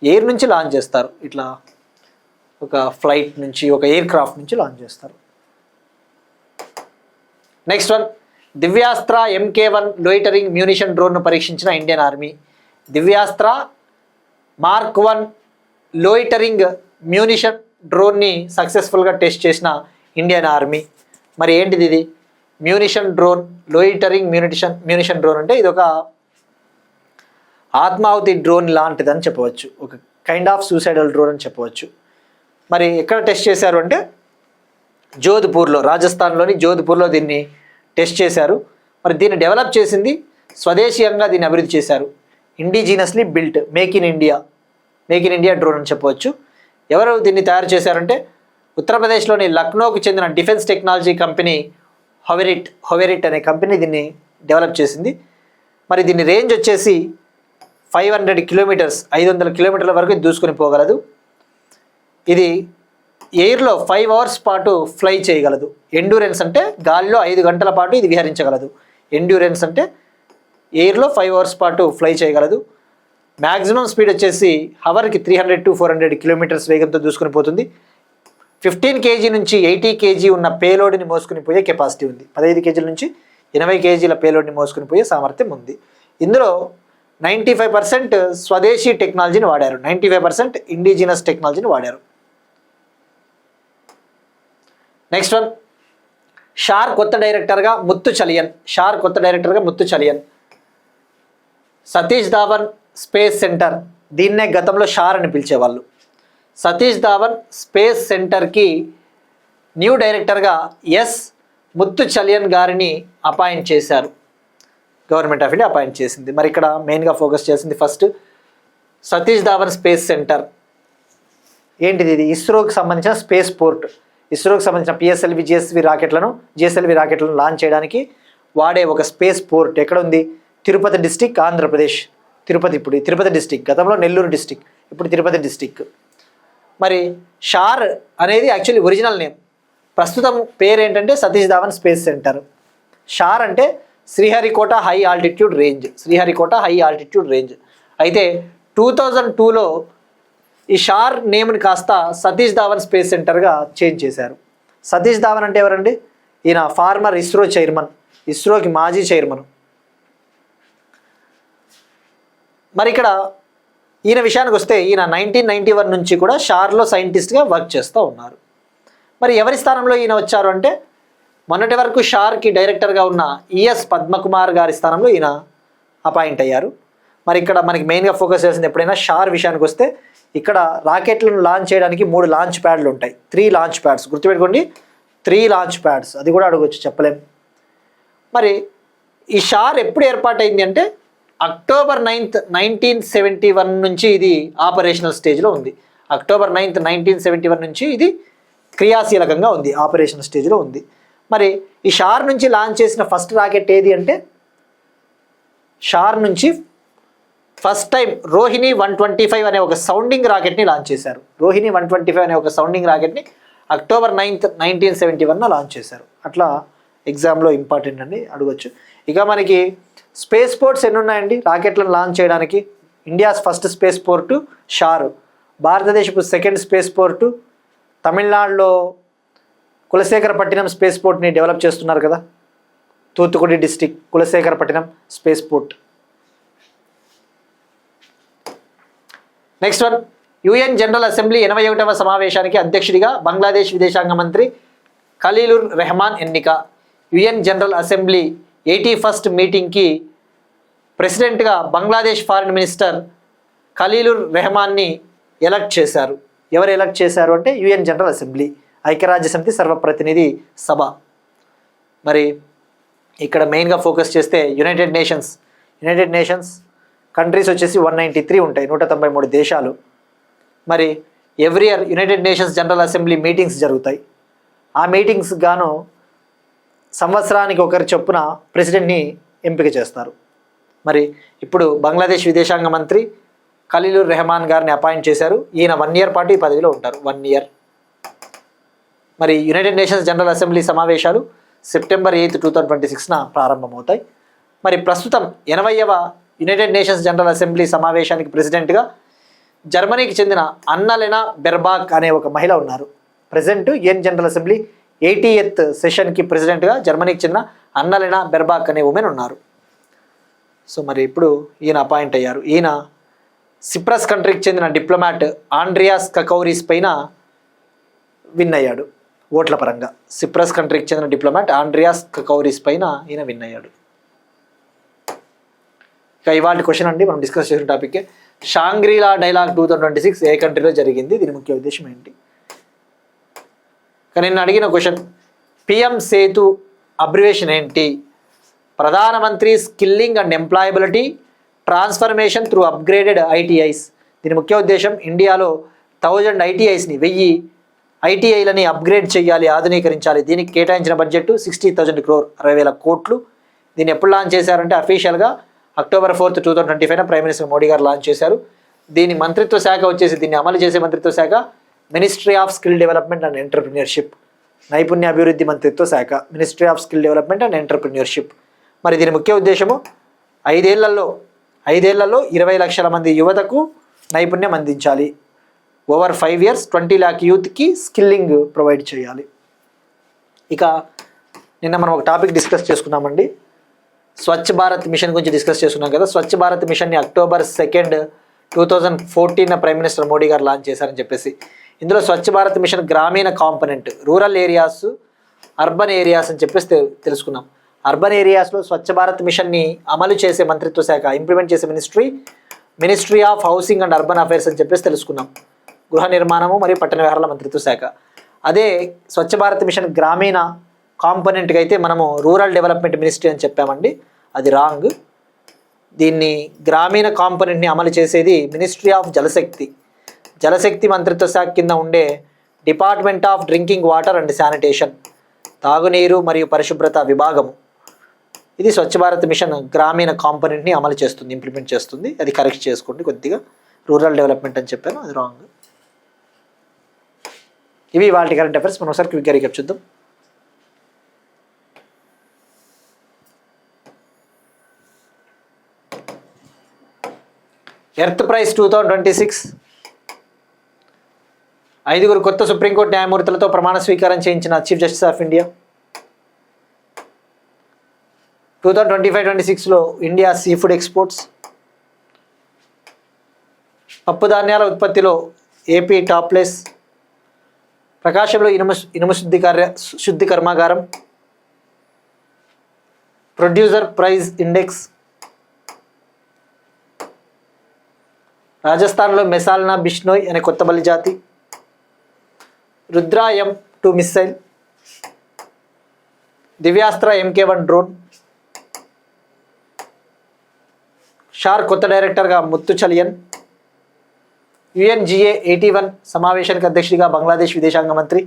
Speaker 3: air నుంచి లాంచ్ చేస్తారు. ఇట్లా ఒక ఫ్లైట్ నుంచి, ఒక ఎయిర్ క్రాఫ్ట్ నుంచి లాంచ్ చేస్తారు. Next one, Divyastra MK1 loitering munition డ్రోన్ను పరీక్షించిన Indian army. Divyastra Mark 1 loitering munition డ్రోన్ని సక్సెస్ఫుల్గా టెస్ట్ చేసిన ఇండియన్ ఆర్మీ. మరి ఏంటిది ఇది? Munition drone, loitering munition drone అంటే ఇది ఒక ఆత్మాహుతి డ్రోన్ లాంటిదని చెప్పవచ్చు, ఒక కైండ్ ఆఫ్ సూసైడల్ డ్రోన్ అని చెప్పవచ్చు. మరి ఎక్కడ టెస్ట్ చేశారు అంటే జోధ్పూర్లో, రాజస్థాన్లోని జోధ్పూర్లో దీన్ని టెస్ట్ చేశారు. మరి దీన్ని డెవలప్ చేసింది స్వదేశీయంగా దీన్ని అభివృద్ధి చేశారు. Indigenously built, make in India drone అని చెప్పవచ్చు. ఎవరు దీన్ని తయారు చేశారంటే ఉత్తరప్రదేశ్లోని లక్నోకు చెందిన డిఫెన్స్ టెక్నాలజీ కంపెనీ హొవెరిట్ అనే కంపెనీ దీన్ని డెవలప్ చేసింది. మరి దీని రేంజ్ వచ్చేసి 500 కిలోమీటర్స్, 500 కిలోమీటర్ల వరకు దూసుకొని పోగలదు. ఇది ఎయిర్లో 5 అవర్స్ పాటు ఫ్లై చేయగలదు. ఎండ్యూరెన్స్ అంటే గాలిలో 5 గంటల పాటు ఇది విహరించగలదు. ఎండ్యూరెన్స్ అంటే ఎయిర్లో 5 అవర్స్ పాటు ఫ్లై చేయగలదు. మ్యాక్సిమం స్పీడ్ వచ్చేసి హవర్కి 300 to 400 కిలోమీటర్స్ వేగంతో దూసుకొని పోతుంది. 15 kg నుంచి 80 kg ఉన్న పేలోడ్ని మోసుకుని పోయే కెపాసిటీ ఉంది. 15 kg నుంచి 80 kgల పేలోడ్ని మోసుకుని పోయే సామర్థ్యం ఉంది. ఇందులో 95% స్వదేశీ టెక్నాలజీని వాడారు, 95% ఇండిజినస్ టెక్నాలజీని వాడారు. నెక్స్ట్ వన్, షార్ కొత్త డైరెక్టర్గా ముత్తు చలియన్. సతీష్ ధావన్ స్పేస్ సెంటర్, దీన్నే గతంలో షార్ అని పిలిచేవాళ్ళు. సతీష్ ధావన్ స్పేస్ సెంటర్కి న్యూ డైరెక్టర్గా ముత్తు చలియన్ గారిని అపాయింట్ చేశారు, గవర్నమెంట్ ఆఫ్ ఇండియా అపాయింట్ చేసింది. మరి ఇక్కడ మెయిన్గా ఫోకస్ చేసింది first Satish Dhawan space centre ఏంటిది? ఇది ఇస్రోకి సంబంధించిన స్పేస్ పోర్ట్. ఇస్రోకి సంబంధించిన PSLV GSLV రాకెట్లను లాంచ్ చేయడానికి వాడే ఒక స్పేస్ పోర్ట్ ఎక్కడ ఉంది? తిరుపతి డిస్టిక్, ఆంధ్రప్రదేశ్. ఇప్పుడు తిరుపతి డిస్టిక్, గతంలో నెల్లూరు డిస్టిక్, ఇప్పుడు తిరుపతి డిస్టిక్. మరి షార్ అనేది యాక్చువల్లీ ఒరిజినల్ నేమ్, ప్రస్తుతం పేరు ఏంటంటే సతీష్ ధావన్ స్పేస్ సెంటర్. షార్ అంటే శ్రీహరికోట హై ఆల్టిట్యూడ్ రేంజ్. అయితే 2002లో ఈ షార్ నేమ్ని కాస్త సతీష్ ధావన్ స్పేస్ సెంటర్గా చేంజ్ చేశారు. సతీష్ ధావన్ అంటే ఎవరండి? ఈయన ఫార్మర్ ఇస్రో చైర్మన్, ఇస్రోకి మాజీ చైర్మన్. మరి ఇక్కడ ఈయన విషయానికి వస్తే ఈయన 1991 నుంచి కూడా షార్లో సైంటిస్ట్గా వర్క్ చేస్తూ ఉన్నారు. మరి ఎవరి స్థానంలో ఈయన వచ్చారు అంటే మొన్నటి వరకు షార్కి డైరెక్టర్గా ఉన్న ES పద్మకుమార్ గారి స్థానంలో ఈయన అపాయింట్ అయ్యారు. మరి ఇక్కడ మనకి మెయిన్గా ఫోకస్ చేసింది ఎప్పుడైనా షార్ విషయానికి వస్తే ఇక్కడ రాకెట్లను లాంచ్ చేయడానికి 3 లాంచ్ ప్యాడ్లు ఉంటాయి, 3 లాంచ్ ప్యాడ్స్ గుర్తుపెట్టుకోండి, 3 లాంచ్ ప్యాడ్స్. అది కూడా అడగవచ్చు, చెప్పలేం. మరి ఈ షార్ ఎప్పుడు ఏర్పాటైంది అంటే October 9th, 1971 నుంచి ఇది ఆపరేషనల్ స్టేజ్లో ఉంది. October 9th, 1971 నుంచి ఇది క్రియాశీలకంగా ఉంది, ఆపరేషనల్ స్టేజ్లో ఉంది. మరి ఈ షార్ నుంచి లాంచ్ చేసిన ఫస్ట్ రాకెట్ ఏది అంటే షార్ నుంచి ఫస్ట్ టైం రోహిణి 125 అనే ఒక సౌండింగ్ రాకెట్ని లాంచ్ చేశారు. రోహిణి 125 అనే ఒక సౌండింగ్ రాకెట్ని October 9th, 1971 లాంచ్ చేశారు. అట్లా ఎగ్జామ్లో ఇంపార్టెంట్ అండి, అడగచ్చు. ఇక మనకి స్పేస్ పోర్ట్స్ ఎన్ని ఉన్నాయండి రాకెట్లను లాంచ్ చేయడానికి? India's first space port SHAR, భారతదేశపు సెకండ్ స్పేస్ పోర్టు తమిళనాడులో కులశేఖరపట్నం స్పేస్ పోర్ట్ని డెవలప్ చేస్తున్నారు కదా, Thoothukudi district Kulasekarapattinam space port. Next one, UN general assembly 81వ సమావేశానికి అధ్యక్షుడిగా బంగ్లాదేశ్ విదేశాంగ మంత్రి ఖలీలుర్ రెహమాన్ ఎన్నిక. యుఎన్ జనరల్ అసెంబ్లీ 81st మీటింగ్కి ప్రెసిడెంట్గా బంగ్లాదేశ్ ఫారిన్ మినిస్టర్ ఖలీలుర్ రెహమాన్ని ఎలక్ట్ చేశారు. ఎవరు ఎలక్ట్ చేశారు అంటే యుఎన్ జనరల్ అసెంబ్లీ, ఐక్యరాజ్య సమితి సర్వప్రతినిధి సభ. మరి ఇక్కడ మెయిన్గా ఫోకస్ చేస్తే యునైటెడ్ నేషన్స్ కంట్రీస్ వచ్చేసి 193 ఉంటాయి, 193 దేశాలు. మరి every year United nations general assembly meetings జరుగుతాయి. ఆ మీటింగ్స్ గాను సంవత్సరానికి ఒకరి చొప్పున ప్రెసిడెంట్ని ఎంపిక చేస్తారు. మరి ఇప్పుడు బంగ్లాదేశ్ విదేశాంగ మంత్రి ఖలీలుర్ రెహమాన్ గారిని అపాయింట్ చేశారు. ఈయన 1 year పాటు ఈ పదవిలో ఉంటారు, 1 year. మరి యునైటెడ్ నేషన్స్ జనరల్ అసెంబ్లీ సమావేశాలు September 8th, 2026 ప్రారంభమవుతాయి. మరి ప్రస్తుతం 80వ యునైటెడ్ నేషన్స్ జనరల్ అసెంబ్లీ సమావేశానికి ప్రెసిడెంట్గా జర్మనీకి చెందిన అన్నలెనా బెర్బాక్ అనే ఒక మహిళ ఉన్నారు. President UN general assembly 80th సెషన్కి ప్రెసిడెంట్గా జర్మనీకి చెందిన అన్నలెనా బెర్బాక్ అనే ఉమెన్ ఉన్నారు. సో మరి ఇప్పుడు ఈయన అపాయింట్ అయ్యారు. ఈయన సిప్రస్ కంట్రీకి చెందిన డిప్లొమాట్ ఆండ్రియాస్ కకౌరిస్ పైన విన్ అయ్యాడు ఓట్ల పరంగా. సిప్రస్ కంట్రీకి చెందిన డిప్లొమాట్ ఆండ్రియాస్ కకౌరిస్ పైన ఈయన విన్ అయ్యాడు. ఇక ఇవాళ క్వశ్చన్ అండి, మనం డిస్కస్ చేసిన టాపిక్ షాంగ్రీలా డైలాగ్ 2026 ఏ కంట్రీలో జరిగింది, దీని ముఖ్య ఉద్దేశం ఏంటి? కానీ నేను అడిగిన క్వశ్చన్, పిఎం సేతు అబ్రివేషన్ ఏంటి? ప్రధానమంత్రి skilling and employability transformation through upgraded ITIs. దీని ముఖ్య ఉద్దేశం ఇండియాలో 1000 ఐటీఐస్ని 1000 ఐటీఐలని అప్గ్రేడ్ చేయాలి, ఆధునీకరించాలి. దీనికి కేటాయించిన బడ్జెట్ 60,000 crore, 60,000 కోట్లు. దీన్ని ఎప్పుడు లాంచ్ చేశారంటే అఫీషియల్గా October 4th, 2025 prime minister Modi గారు లాంచ్ చేశారు. దీని మంత్రిత్వ శాఖ వచ్చేసి, దీన్ని అమలు చేసే మంత్రిత్వ శాఖ ministry of skill development and entrepreneurship, నైపుణ్య అభివృద్ధి మంత్రిత్వ శాఖ, ministry of skill development and entrepreneurship. మరి దీని ముఖ్య ఉద్దేశము 5 ఏళ్లలో 20 లక్షల మంది యువతకు నైపుణ్యం అందించాలి. ఓవర్ 5 years 20 lakh యూత్కి స్కిల్లింగ్ ప్రొవైడ్ చేయాలి. ఇక నిన్న మనం ఒక టాపిక్ డిస్కస్ చేసుకున్నామండి, స్వచ్ఛ భారత్ మిషన్ గురించి డిస్కస్ చేసుకున్నాం కదా. స్వచ్ఛ భారత్ మిషన్ని October 2nd, 2014 prime minister Modi గారు లాంచ్ చేశారని చెప్పేసి. ఇందులో Swachh Bharat mission Grameen component, rural areas, urban areas అని చెప్పేసి తెలుసుకున్నాం. అర్బన్ ఏరియాస్లో స్వచ్ఛ భారత్ మిషన్ని అమలు చేసే మంత్రిత్వ శాఖ, ఇంప్లిమెంట్ చేసే ministry of housing and urban affairs అని చెప్పేసి తెలుసుకున్నాం. గృహ నిర్మాణము మరియు పట్టణ వ్యవహారాల మంత్రిత్వ శాఖ. అదే స్వచ్ఛ భారత్ మిషన్ గ్రామీణ కాంపోనెంట్కి అయితే మనము రూరల్ డెవలప్మెంట్ మినిస్ట్రీ అని చెప్పామండి, అది రాంగ్. దీన్ని గ్రామీణ కాంపోనెంట్ని అమలు చేసేది మినిస్ట్రీ ఆఫ్ జలశక్తి మంత్రిత్వ శాఖ కింద ఉండే department of drinking water and sanitation, తాగునీరు మరియు పరిశుభ్రత విభాగము. ఇది స్వచ్ఛ భారత్ మిషన్ గ్రామీణ కాంపోనెంట్ని అమలు చేస్తుంది, ఇంప్లిమెంట్ చేస్తుంది. అది కరెక్ట్ చేసుకోండి కొద్దిగా, రూరల్ డెవలప్మెంట్ అని చెప్పాను, అది రాంగ్. ఇవి వాటి కరెంట్ అఫైర్స్. మనం ఒకసారి క్విక్గా రీక్యాప్ చూద్దాం. ఎర్త్ ప్రైస్ 2026, 5 కొత్త సుప్రీంకోర్టు న్యాయమూర్తులతో ప్రమాణ స్వీకారం చేయించిన చీఫ్ జస్టిస్ ఆఫ్ ఇండియా. 2025-26లో ఇండియా సీ ఫుడ్ ఎక్స్పోర్ట్స్. పప్పు ధాన్యాల ఉత్పత్తిలో ఏపీ టాప్ ప్లేస్. ప్రకాశంలో ఇనుము శుద్ధి కర్మాగారం. Producer price index. రాజస్థాన్లో మెసాల్నా బిష్నోయ్ అనే కొత్త బలి జాతి. Rudra M2 missile. Divyastra MK1 drone. SHAR కొత్త డైరెక్టర్గా ముత్తు చలియన్. UNGA 81 సమావేశానికి అధ్యక్షుడిగా బంగ్లాదేశ్ విదేశాంగ మంత్రి.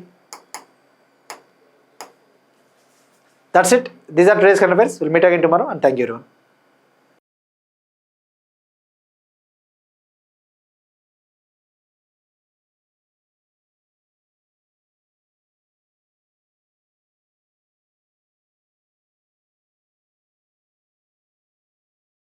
Speaker 3: That's it. These are trace current affairs. Will meet again tomorrow and thank you.